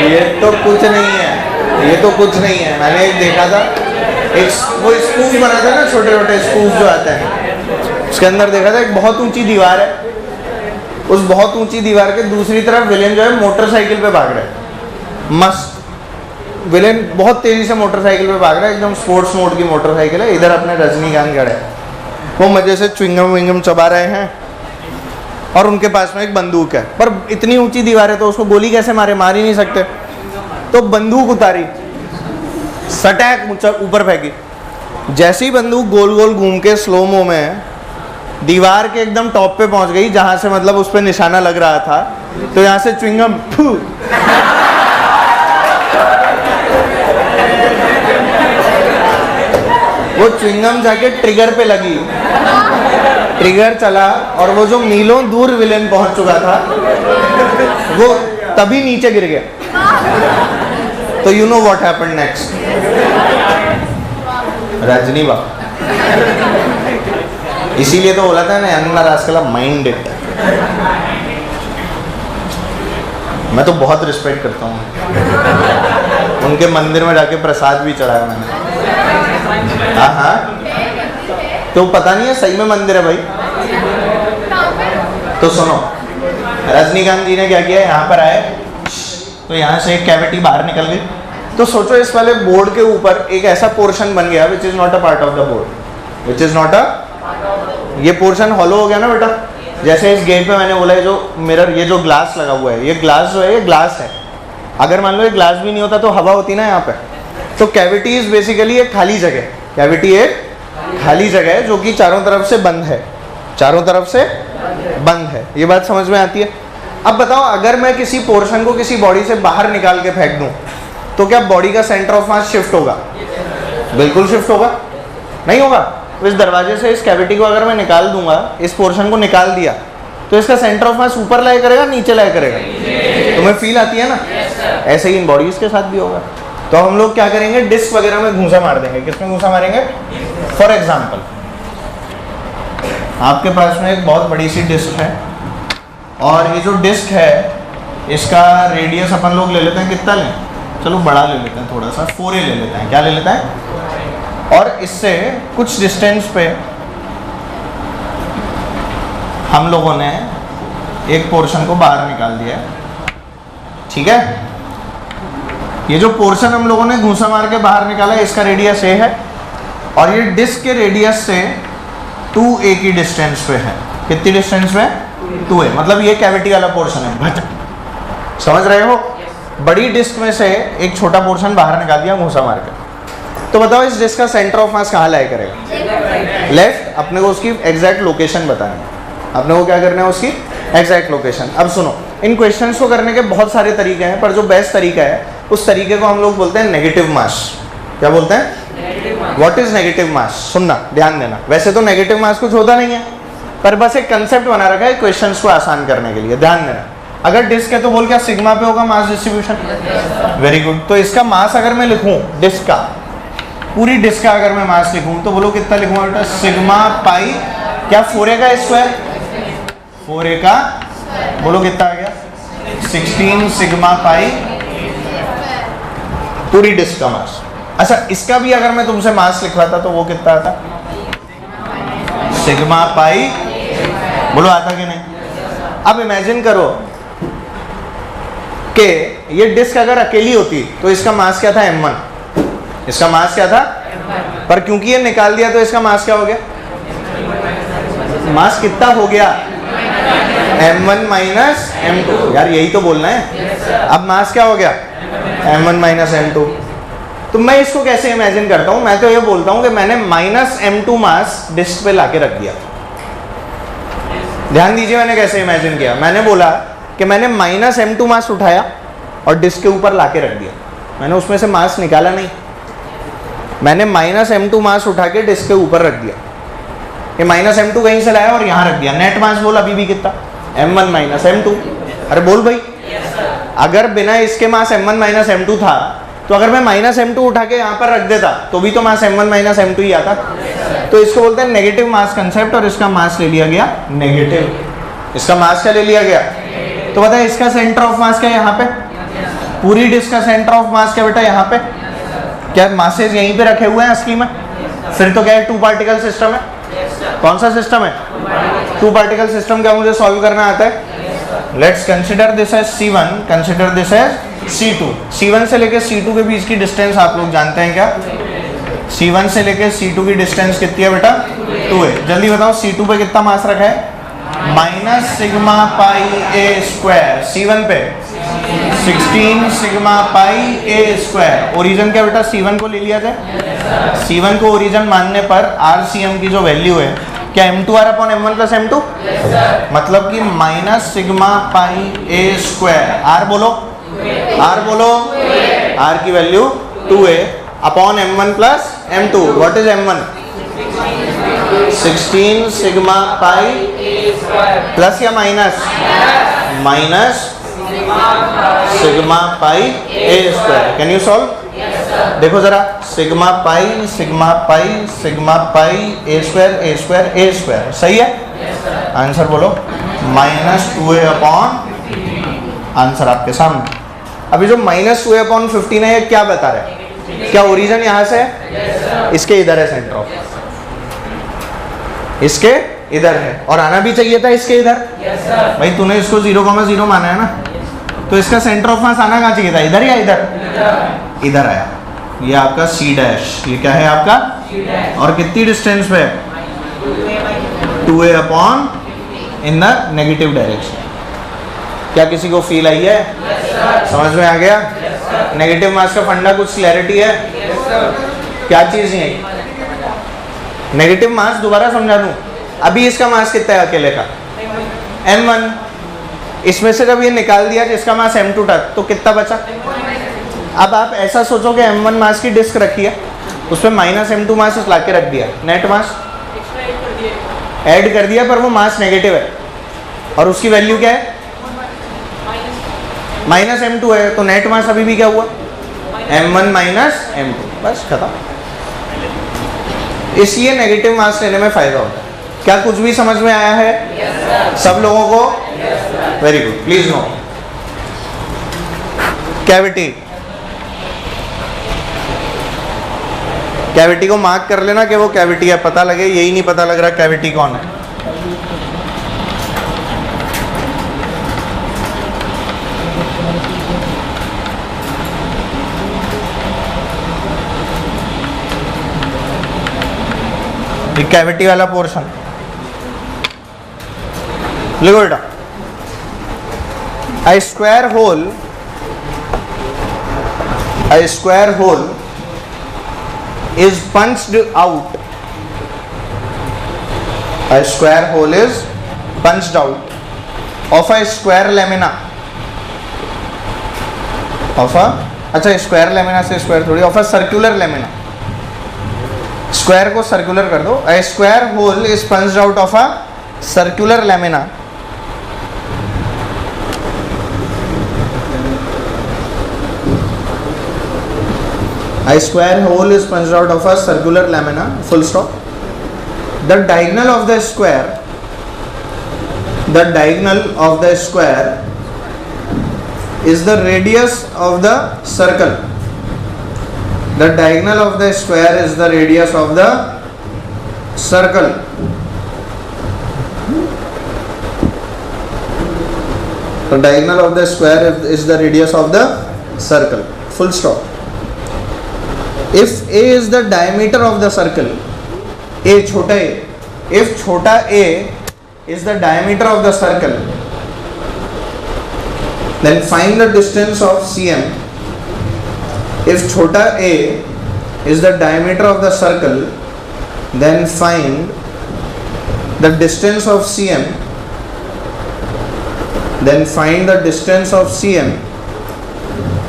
ये तो कुछ नहीं है, ये तो कुछ नहीं है। मैंने एक देखा था, एक वो स्कूल बनाते हैं ना, छोटे छोटे स्कूल जो आते हैं, उसके अंदर देखा था एक बहुत ऊंची दीवार है, उस बहुत ऊंची दीवार के दूसरी तरफ विलेन जो है मोटरसाइकिल पे भाग रहा है, मस्त विलेन बहुत तेजी से मोटरसाइकिल पे भाग रहा है, एकदम स्पोर्ट्स मोड की मोटरसाइकिल है, इधर अपने रजनीकांत खड़े हैं, वो मजे से च्युइंगम विंगम चबा रहे हैं और उनके पास में एक बंदूक है, पर इतनी ऊंची दीवार है तो उसको गोली कैसे मारे, मार ही नहीं सकते, तो बंदूक उतारी, सटैक ऊपर फेंकी, जैसी बंदूक गोल गोल घूम के स्लोमो में दीवार के एकदम टॉप पे पहुंच गई, जहां से मतलब उस पे निशाना लग रहा था, तो यहां से च्युइंगम वो च्युइंगम जाके ट्रिगर पे लगी, ट्रिगर चला और वो जो मीलों दूर विलेन पहुंच चुका था वो तभी नीचे गिर गया। तो you know what happened next, Rajni Baba, इसीलिए तो बोला था ना अन्ना रास्कला माइंड इट। मैं तो बहुत रिस्पेक्ट करता हूँ, उनके मंदिर में जाके प्रसाद भी चढ़ाया मैंने। हाँ, तो पता नहीं है सही में मंदिर है भाई। तो सुनो, रजनीकांत जी ने क्या किया, यहाँ पर आए तो यहाँ से एक कैविटी बाहर निकल गई, तो सोचो इस वाले बोर्ड के ऊपर एक ऐसा पोर्शन बन गया which is not a part of the board, which is not a, ये पोर्शन हॉलो हो गया ना बेटा। जैसे इस गेट पे मैंने बोला है जो मिरर, ये जो ग्लास लगा हुआ है, ये ग्लास जो है ये ग्लास है, अगर मान लो ये ग्लास भी नहीं होता तो हवा होती ना यहाँ पे। तो कैविटी इज बेसिकली एक खाली जगह, कैविटी एक खाली जगह है जो कि चारों तरफ से बंद है, चारों तरफ से बंद है। ये बात समझ में आती है। अब बताओ, अगर मैं किसी पोर्शन को किसी बॉडी से बाहर निकाल के फेंक दूं तो क्या बॉडी का सेंटर ऑफ मास शिफ्ट होगा? बिल्कुल शिफ्ट होगा, नहीं होगा। तो इस दरवाजे से इस कैविटी को अगर मैं निकाल दूंगा, इस पोर्शन को निकाल दिया, तो इसका सेंटर ऑफ मास ऊपर लाया करेगा, नीचे लाया करेगा? तुम्हें फील आती है ना? ऐसे ही इन बॉडीज के साथ भी होगा। तो हम लोग क्या करेंगे, डिस्क वगैरह में घूंसा मार देंगे। किसमें घूंसा मारेंगे? फॉर एग्जाम्पल, आपके पास में एक बहुत बड़ी सी डिस्क है और ये जो डिस्क है इसका रेडियस अपन लोग ले लेते हैं, कितना लें? चलो बड़ा ले लेते हैं, थोड़ा सा 4a ले लेते हैं। क्या ले लेते हैं? और इससे कुछ डिस्टेंस पे हम लोगों ने एक पोर्शन को बाहर निकाल दिया है, ठीक है। ये जो पोर्शन हम लोगों ने घूंसा मार के बाहर निकाला है, इसका रेडियस a है और ये डिस्क के रेडियस से 2a की डिस्टेंस पे है। कितनी डिस्टेंस पे? 2a। मतलब ये कैविटी वाला पोर्शन है, समझ रहे हो? बड़ी डिस्क में से एक छोटा पोर्शन बाहर निकाल दिया घूंसा मार के। तो बताओ इस डिस्क का सेंटर ऑफ मास कहाँ लाया करेगा? लेफ्ट, अपने को उसकी एग्जैक्ट लोकेशन बतानी है, अपने को क्या करना है उसकी एग्जैक्ट लोकेशन। अब सुनो, इन क्वेश्चंस को करने के बहुत सारे तरीके हैं, पर जो बेस्ट तरीका है उस तरीके को हम लोग बोलते हैं नेगेटिव मास। क्या बोलते हैं? व्हाट इज नेगेटिव मास? सुनना, ध्यान देना। वैसे तो नेगेटिव मास कुछ होता नहीं है, पर बस एक कंसेप्ट बना रखा है क्वेश्चंस को आसान करने के लिए। ध्यान देना, अगर डिस्क है तो बोल क्या सिग्मा पे होगा मास डिस्ट्रीब्यूशन। Very good. तो इसका मास अगर मैं लिखूं, डिस्क का, पूरी डिस्क का अगर मैं मास लिखूं तो बोलो कितना लिखूंगा बेटा? सिग्मा पाई क्या 4a का स्क्वायर, 4a का, बोलो कितना आ गया? 16 सिग्मा पाई पूरी डिस्क का मास। अच्छा, इसका भी अगर मैं तुमसे मास लिखवाता तो वो कितना आता? सिग्मा पाई, बोलो आता कि नहीं? अब इमेजिन करो कि ये डिस्क अगर अकेली होती तो इसका मास क्या था? m1। इसका मास क्या था? पर क्योंकि ये निकाल दिया तो इसका मास क्या हो गया? मास कितना हो गया? m1 minus m2। यार यही तो बोलना है। अब मास क्या हो गया? m1 minus m2। तो मैं इसको कैसे इमेजिन करता हूं? मैं तो ये बोलता हूं कि मैंने माइनस m2 मास डिस्क पे लाके रख दिया। ध्यान दीजिए मैंने कैसे इमेजिन किया। मैंने बोला कि मैंने माइनस m2 मास उठाया और डिस्क के ऊपर लाके रख दिया। मैंने उसमें से मास निकाला नहीं, मैंने माइनस m2 मास उठा के डिस्क के ऊपर रख दिया। ये माइनस m2 कहीं से लाया और यहाँ रख दिया। नेट मास बोल अभी भी कितना? m1 minus m2। अरे बोल भाई, अगर बिना इसके मास m1 माइनस m2 था तो अगर मैं माइनस m2 उठा के यहाँ पर रख देता तो भी तो मास m1 माइनस m2 ही आता। तो इसको बोलते हैं नेगेटिव मास कंसेप्ट, और इसका मास ले लिया गया नेगेटिव। इसका मास क्या ले लिया गया? तो पता है इसका सेंटर ऑफ मास क्या है? यहाँ पे पूरी डिस्क का सेंटर ऑफ मास क्या बेटा? यहाँ पे। क्या मासेस यहीं पे रखे हुए हैं असली में? फिर तो क्या है? 2 पार्टिकल सिस्टम है। कौन सा सिस्टम है? 2 पार्टिकल सिस्टम। क्या मुझे सॉल्व करना आता है? Let's consider this as C1, consider this as C2। C1 से लेके C2 के बीच की डिस्टेंस आप लोग जानते हैं क्या? C1 से लेके C2 की डिस्टेंस कितनी है बेटा? 2 है। जल्दी बताओ C2 पे कितना मास रखा है? Minus sigma pi a square. C1 पे 16 sigma pi a square. Origin क्या बेटा? C1 को ले लिया जाए। C1 को ओरिजिन मानने पर RCM की जो वैल्यू है क्या m2r upon m1 plus m2? मतलब कि minus sigma pi a square. r बोलो, r बोलो, r की value 2a upon m1 plus m2। What is m1? 16 sigma pi plus या minus? Minus sigma pi a square. Can you solve? देखो जरा, sigma pi sigma pi sigma pi a square. सही है? Answer बोलो minus 2a upon, answer आपके सामने। अभी जो माइनस 2a अपॉन 15 है ये क्या बता रहा है? क्या ओरिजिन यहाँ से है? इसके इधर है सेंटर ऑफ, इसके इधर है, और आना भी चाहिए था इसके इधर। भाई तूने इसको 0,0 माना है ना, तो इसका सेंटर ऑफ मास आना कहाँ चाहिए था? इधर या इधर? इधर आया। ये आपका C डैश, ये क्या है आपका? और कितनी डिस्टेंस पे? 2a upon in the negative direction. क्या किसी को फील आई है? समझ में आ गया? नेगेटिव मास का फंडा कुछ क्लैरिटी है? क्या चीज है नेगेटिव मास? दोबारा समझा दूं। अभी इसका मास कितना है अकेले का? m1। इसमें से जब ये निकाल दिया जिसका मास m2 था तो कितना बचा? अब आप ऐसा सोचो कि m1 मास की डिस्क रखी है, उसमें माइनस m2 मास ला के रख दिया, नेट मास ऐड कर दिया, पर वो मास नेगेटिव है और उसकी वैल्यू क्या है? माइनस m2 है, तो नेट मास अभी भी क्या हुआ? m1 minus m2। बस खत्म। इसलिए नेगेटिव मास लेने में फायदा होता है। क्या कुछ भी समझ में आया है? सब लोगों को? Very good. Please no cavity. Cavity को मार्क कर लेना कि वो कैविटी है, पता लगे। यही नहीं पता लग रहा कैविटी कौन है। कैविटी वाला पोर्शन लिखो बेटा। A square hole is punched out A square hole is punched out of a square lamina of a, अच्छा स्क्वायर लेमिना से स्क्वायर थोड़ी, of a circular lamina, square को सर्कुलर कर दो. A square hole is punched out of a circular lamina a square hole is punched out of a circular lamina, full stop. The diagonal of the square is the radius of the circle. The diagonal of the square is the radius of the circle. The diagonal of the square is the radius of the circle. Full stop. If A is the diameter of the circle, A छोटा a, if छोटा a is the diameter of the circle, then find the distance of CM. If छोटा a is the diameter of the circle, then find the distance of CM. Then find the distance of CM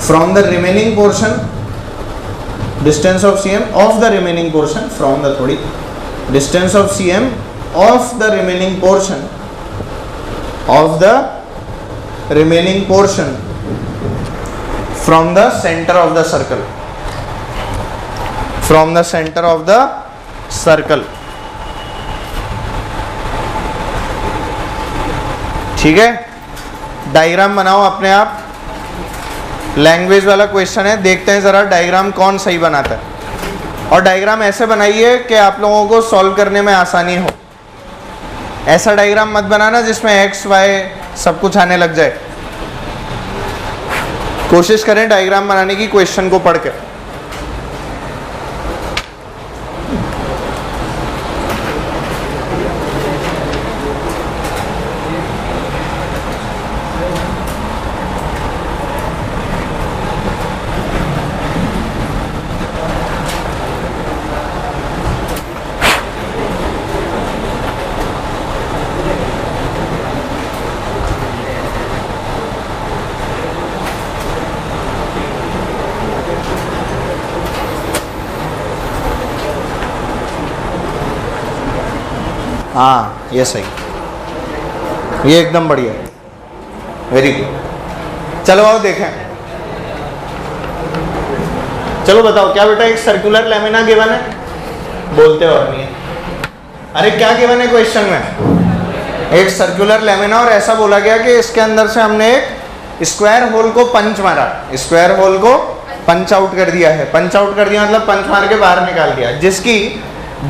from the remaining portion. Distance of CM of the remaining portion from the थोड़ी. Distance of CM of the remaining portion from the center of the circle. From the center of the circle. ठीक है, diagram बनाओ अपने आप. Language वाला question है, देखते हैं जरा डायग्राम कौन सही बनाता है. और डायग्राम ऐसे बनाइए कि आप लोगों को सॉल्व करने में आसानी हो. ऐसा डायग्राम मत बनाना जिसमें एक्स वाई सब कुछ आने लग जाए. कोशिश करें डायग्राम बनाने की क्वेश्चन को पढ़ के. हाँ ये सही, ये एकदम बढ़िया, वेरी गुड. चलो आओ देखें. चलो बताओ क्या बेटा, एक सर्कुलर लेमिना गिवन है, बोलते और नहीं है. अरे क्या गिवन है क्वेश्चन में? एक सर्कुलर लेमिना, और ऐसा बोला गया कि इसके अंदर से हमने एक स्क्वायर होल को पंच मारा. स्क्वायर होल को पंच आउट कर दिया है. पंच आउट कर दिया मतलब पंच मार के बाहर निकाल दिया, जिसकी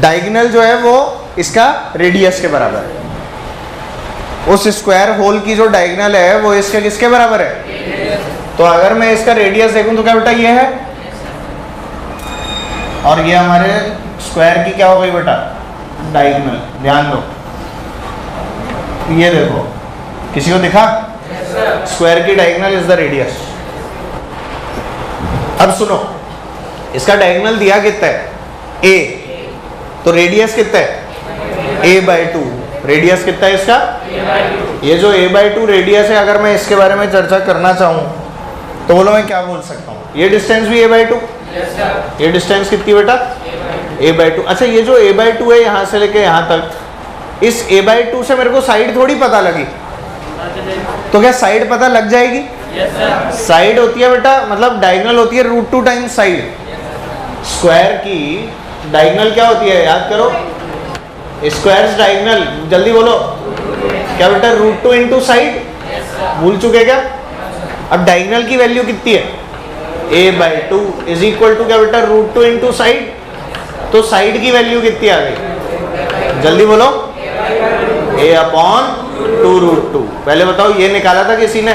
डायगोनल जो है वो इसका रेडियस के बराबर है. उस स्क्वायर होल की जो डायगोनल है वो इसके किसके बराबर है? तो अगर मैं इसका रेडियस देखूं तो क्या बेटा ये है, और ये हमारे स्क्वायर की क्या हो गई बेटा? डायगोनल. ध्यान दो, ये देखो, किसी को दिखा? स्क्वायर की डायगोनल इज द रेडियस. अब सुनो, इसका डायगोनल दिया कितना है? a. तो रेडियस कितना है? a/2. रेडियस कितना है इसका? ये जो a/2 रेडियस है, अगर मैं इसके बारे में चर्चा करना चाहूँ तो बोलो मैं क्या बोल सकता हूँ? ये डिस्टेंस भी a/2. ये डिस्टेंस कितनी बेटा? a/2. अच्छा, ये जो a/2 है यहाँ से लेके यहाँ तक, इस a/2 से मेरे को साइड थोड़ी पता लगी, तो क्या साइड पता लग जाएगी? साइड होती है बेटा, मतलब डायगोनल होती है √2 टाइम्स साइड. स्क्वायर की डायगोनल क्या होती है? याद करो, स्क्वायर्स डायगोनल, जल्दी बोलो क्या बेटा? √2 इंटू साइड. भूल चुके क्या? अब डायगोनल की वैल्यू कितनी है? a/2 इज इक्वल टू क्या बेटा? √2 इंटू साइड. तो साइड की वैल्यू कितनी आ गई? जल्दी बोलो. a/2√2. पहले बताओ, ये निकाला था किसी ने?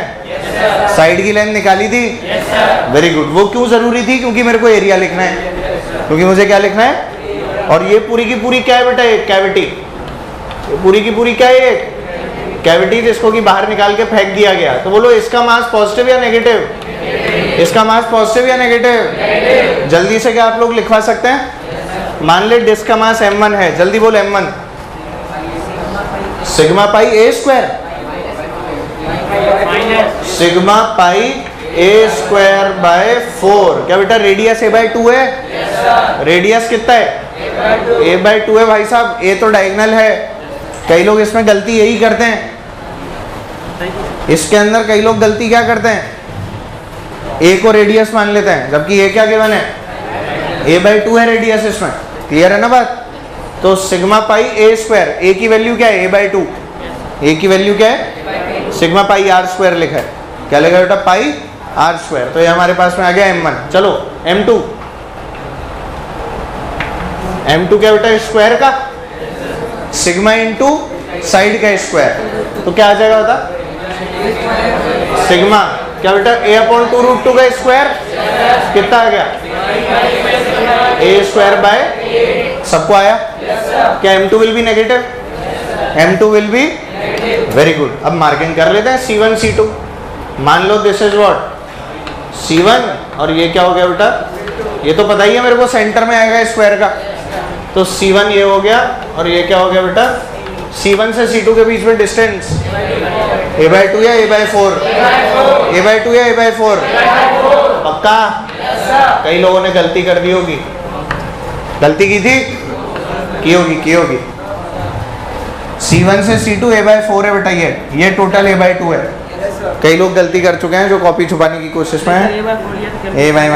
साइड की लेंथ निकाली थी. Very good. वो क्यों जरूरी थी? क्योंकि मेरे को एरिया लिखना है. क्योंकि मुझे क्या लिखना है? और ये पूरी की पूरी क्या है बेटा? एक कैविटी. पूरी की पूरी क्या है? एक कैविटी, जिसको कि बाहर निकाल के फेंक दिया गया. तो बोलो इसका मास पॉजिटिव या नेगेटिव? इसका मास पॉजिटिव या नेगेटिव? जल्दी से क्या आप लोग लिखवा सकते हैं? मान ले डिस्क का मास m1 है. जल्दी बोलो m1. Sigma pi a square, sigma pi a square by 4। क्या बेटा रेडियस ए बाय 2 है? रेडियस कितना है? ए बाय 2 है भाई साहब। ए तो डायगोनल है। कई लोग इसमें गलती यही करते हैं, इसके अंदर कई लोग गलती क्या करते हैं, ए को रेडियस मान लेते हैं, जबकि ए क्या गिवन है? ए बाय 2 है रेडियस इसमें। क्लियर है ना बात? तो सिग्मा पाई ए स्क्वायर, ए की वैल्यू क्या है? ए बाय 2। ए की वैल्यू क्या है? सिग्मा पाई आर स्क्वायर लिखा है। क्या लिखा बेटा? पाई आर स्क्वायर। तो ये हमारे पास में आ गया m1। चलो m2, m2 क्या बेटा? स्क्वायर का सिग्मा इंटू साइड का स्क्वायर। तो क्या आ जाएगा बता? सिग्मा क्या बेटा? a अपॉन 2√2 का स्क्वायर कितना आ गया? ए स्क्वायर बाय, सबको आया? क्या m2 will be negative? m2 will be, very good. अब मार्किंग कर लेते हैं C1 C2। मान लो दिस इज व्हाट? C1 और ये क्या हो गया बेटा? ये तो पता ही है मेरे को, सेंटर में आएगा स्क्वायर का। तो C1 ये हो गया और ये क्या हो गया बेटा? C1 से C2 के बीच में डिस्टेंस a बाय 2 या a बाय 4? a बाय 2 या a बाय 4? पक्का? कई लोगों ने गलती कर दी होगी। गलती की थी? की होगी। C1 से C2 a बाय 4 है बेटा। ये टोटल a बाय 2 है। कई लोग गलती कर चुके हैं जो कॉपी छुपाने की कोशिश में है। ए भाई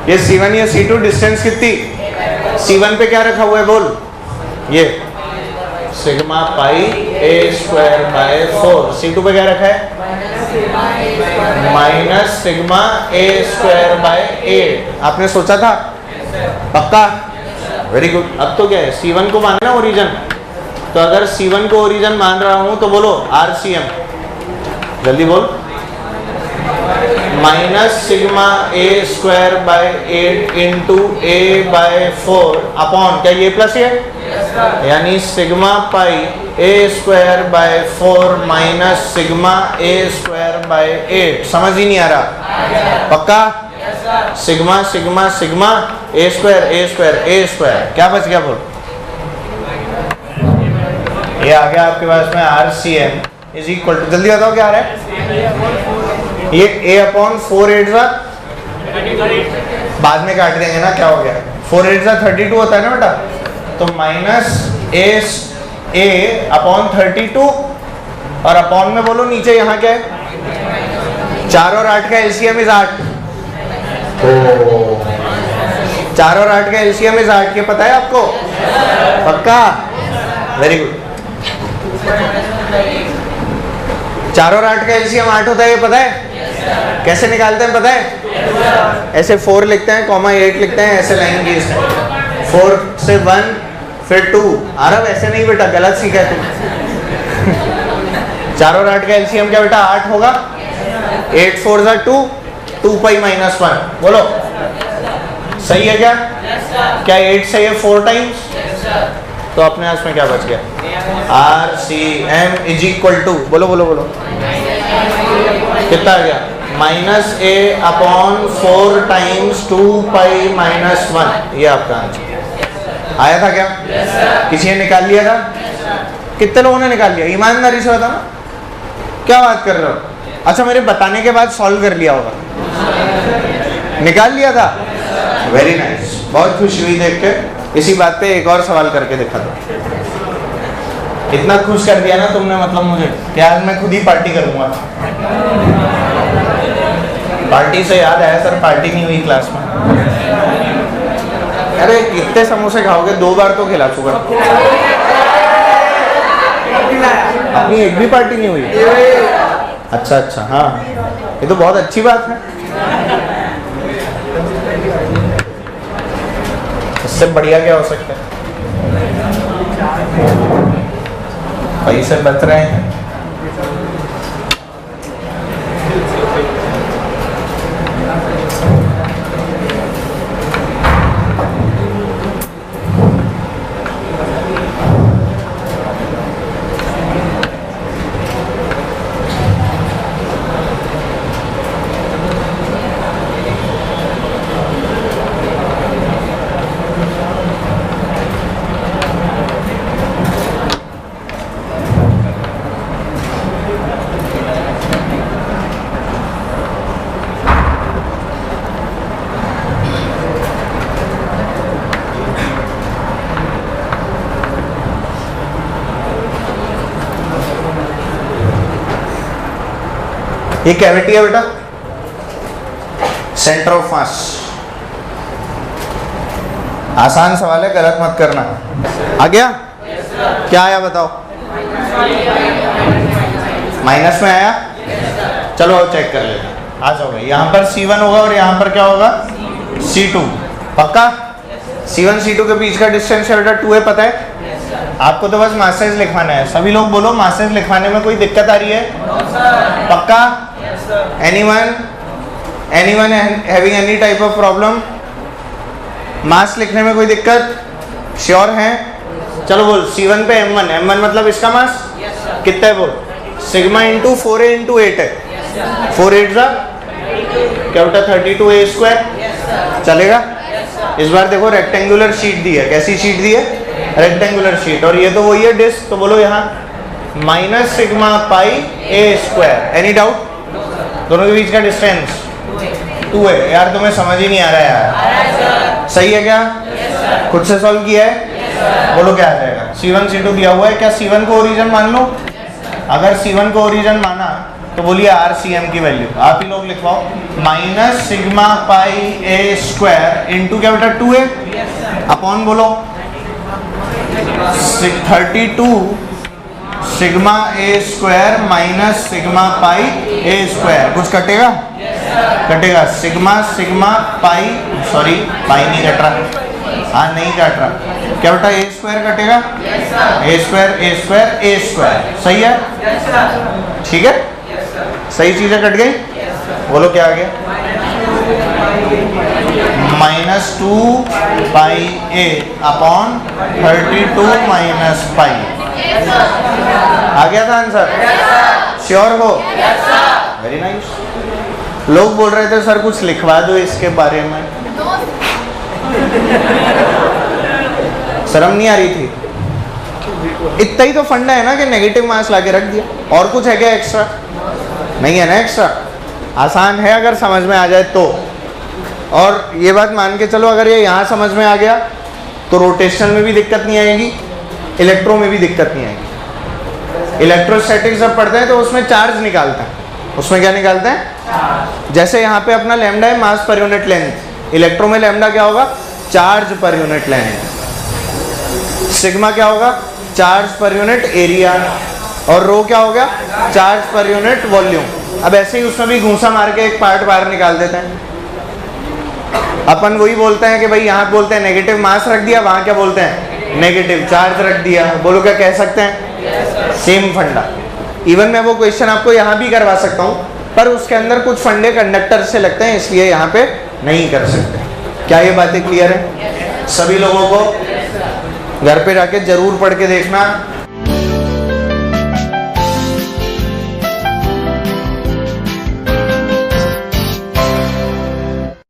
ये C1 या C2 डिस्टेंस कितनी? C1 पे क्या रखा हुआ है बोल? ये sigma pi a square by 4। C2 पे क्या रखा है? Minus sigma a square by 8। आपने सोचा था? पक्का? Very good. अब तो क्या है? C1 को मानना ओरिजिन। तो अगर C1 को ओरिजिन मान रहा हूं तो बोलो RCM, जल्दी बोल। Minus sigma a square by 8 into a by 4 upon क्या ये प्लस ये, यानी sigma pi a square by 4 minus sigma a square by 8। समझ ही नहीं आ रहा? पक्का? Sigma sigma sigma a square a square a square, क्या बच गया बोल? ये आ गया आपके पास में RCM इज इक्वल टू, जल्दी बताओ क्या आ रहा है? ये a अपॉन 4 8 बाद में काट देंगे ना, क्या हो गया? 4 8 32 होता है ना बेटा, तो माइनस a अपॉन 32 और अपॉन में बोलो नीचे यहाँ क्या है? 4 और 8 का एलसीएम इज 8। 4 और 8 का एलसीएम इज 8, के पता है आपको? पक्का? Very good. 4 और 8 का एलसीएम 8 होता है, ये पता है? कैसे निकालते हैं पता है? ऐसे 4 लिखते हैं, कॉमा 8 लिखते हैं, ऐसे लाइन की 4 से 1 फिर 2। आरव ऐसे नहीं बेटा, गलत सीखा है तुम। 4 और 8 का एलसीएम क्या बेटा? 8 होगा। 8 4 जा 2, 2 पाई माइनस 1। बोलो सही है क्या? क्या 8 से ये 4 टाइम्स? तो अपने हाथ में क्या बच गया? RCM इज इक्वल टू, बोलो बोलो बोलो, कितना आ गया? Minus a upon 4 times 2 pi minus 1। ये आपका आंसर आया था क्या? किसी ने निकाल लिया था? कितने लोगों ने निकाल लिया? ईमानदारी से बताओ, क्या बात कर रहे हो? अच्छा, मेरे बताने के बाद सॉल्व कर लिया होगा, निकाल लिया था? वेरी नाइस, बहुत खुशी हुई देख के। इसी बात पे एक और सवाल करके दिखा दो। इतना खुश कर दिया ना तुमने, मतलब मुझे कि आज मैं खुद ही पार्टी करूंगा। पार्टी से याद आया सर, पार्टी नहीं हुई क्लास में। अरे कितने समोसे खाओगे? 2 बार तो खिला चुका। अपनी एक भी पार्टी नहीं हुई? अच्छा अच्छा, हाँ ये तो बहुत अच्छी बात है। इससे बढ़िया क्या हो सकता है? पैसे बच रहे हैं। ये कैविटी है बेटा, सेंटर ऑफ मास। आसान सवाल है, गलत मत करना। आ गया? क्या आया बताओ? माइनस में आया? चलो आओ चेक कर लेते हैं। आ जाओ भाई, यहाँ पर C1 होगा और यहाँ पर क्या होगा? C2। पक्का? C1 C2 के बीच का डिस्टेंस बेटा 2 है, पता है? आपको तो बस मासेज लिखवाना है। सभी लोग बोलो, मासेज लिखवाने में कोई दिक्कत आ रही है? पक्का? Anyone having any type of problem? Mass लिखने में कोई दिक्कत? श्योर हैं? चलो बोल, C1 पे M1, M1 मतलब इसका मास कितना है? बोल, सिग्मा इंटू 4A इंटू 8 है। 4 8 क्या बेटा? 32A square. चलेगा? इस बार देखो रेक्टेंगुलर शीट दी है। कैसी शीट दी है? Rectangular sheet. और ये तो वही है डिस्क, तो बोलो यहाँ minus sigma pi A square. Any doubt? दोनों के बीच का डिस्टेंस 2 है। यार तुम्हें समझ ही नहीं आ रहा है यार। सही है क्या? खुद से सॉल्व किया है? बोलो क्या आ जाएगा? C1 C2 दिया हुआ है, क्या C1 को ओरिजिन मान लो? अगर C1 को ओरिजिन माना तो बोलिए RCM की वैल्यू आप ही लोग लिखवाओ, minus sigma pi A square into क्या बेटा 2A अपॉन बोलो 32 sigma A square minus sigma pi A square. कुछ कटेगा? कटेगा। Sigma sigma pi, sorry pi नहीं कट रहा, हाँ नहीं कट रहा, क्या बेटा A स्क्वायर कटेगा? A square A square A square. सही है? ठीक है, सही चीजें कट गई। बोलो क्या आ गया? -2 पाई A अपॉन 32 माइनस पाई। आ गया था आंसर? श्योर हो? Very nice. लोग बोल रहे थे सर कुछ लिखवा दो इसके बारे में, शर्म नहीं आ रही थी? इतना ही तो फंडा है ना कि नेगेटिव मास लाके रख दिया। और कुछ है क्या एक्स्ट्रा? नहीं है ना एक्स्ट्रा। आसान है अगर समझ में आ जाए तो। और ये बात मान के चलो, अगर ये यहाँ समझ में आ गया तो रोटेशनल में भी दिक्कत नहीं आएगी, इलेक्ट्रो में भी दिक्कत नहीं आएगी। इलेक्ट्रोस्टैटिक्स जब पढ़ते हैं तो उसमें चार्ज निकालते हैं। उसमें क्या निकालते हैं? जैसे यहाँ पे अपना लैम्डा है मास पर यूनिट लेंथ, इलेक्ट्रो में लैम्डा क्या होगा? Charge per unit length. Sigma क्या होगा? Charge per unit area. और रो क्या होगा? Charge per unit volume. अब ऐसे ही उसमें भी घूसा मार के एक पार्ट बाहर निकाल देते हैं। अपन वही बोलते हैं कि भाई यहाँ बोलते हैं नेगेटिव मास रख दिया, वहाँ क्या बोलते हैं? नेगेटिव चार्ज रख दिया। बोलो क्या कह सकते हैं? सेम फंडा। इवन मैं वो क्वेश्चन आपको यहाँ भी करवा सकता हूँ, पर उसके अंदर कुछ फंडे कंडक्टर से लगते हैं, इसलिए यहाँ पे नहीं कर सकते। क्या ये बातें क्लियर है? सभी लोगों को घर पे जाके जरूर पढ़ के देखना।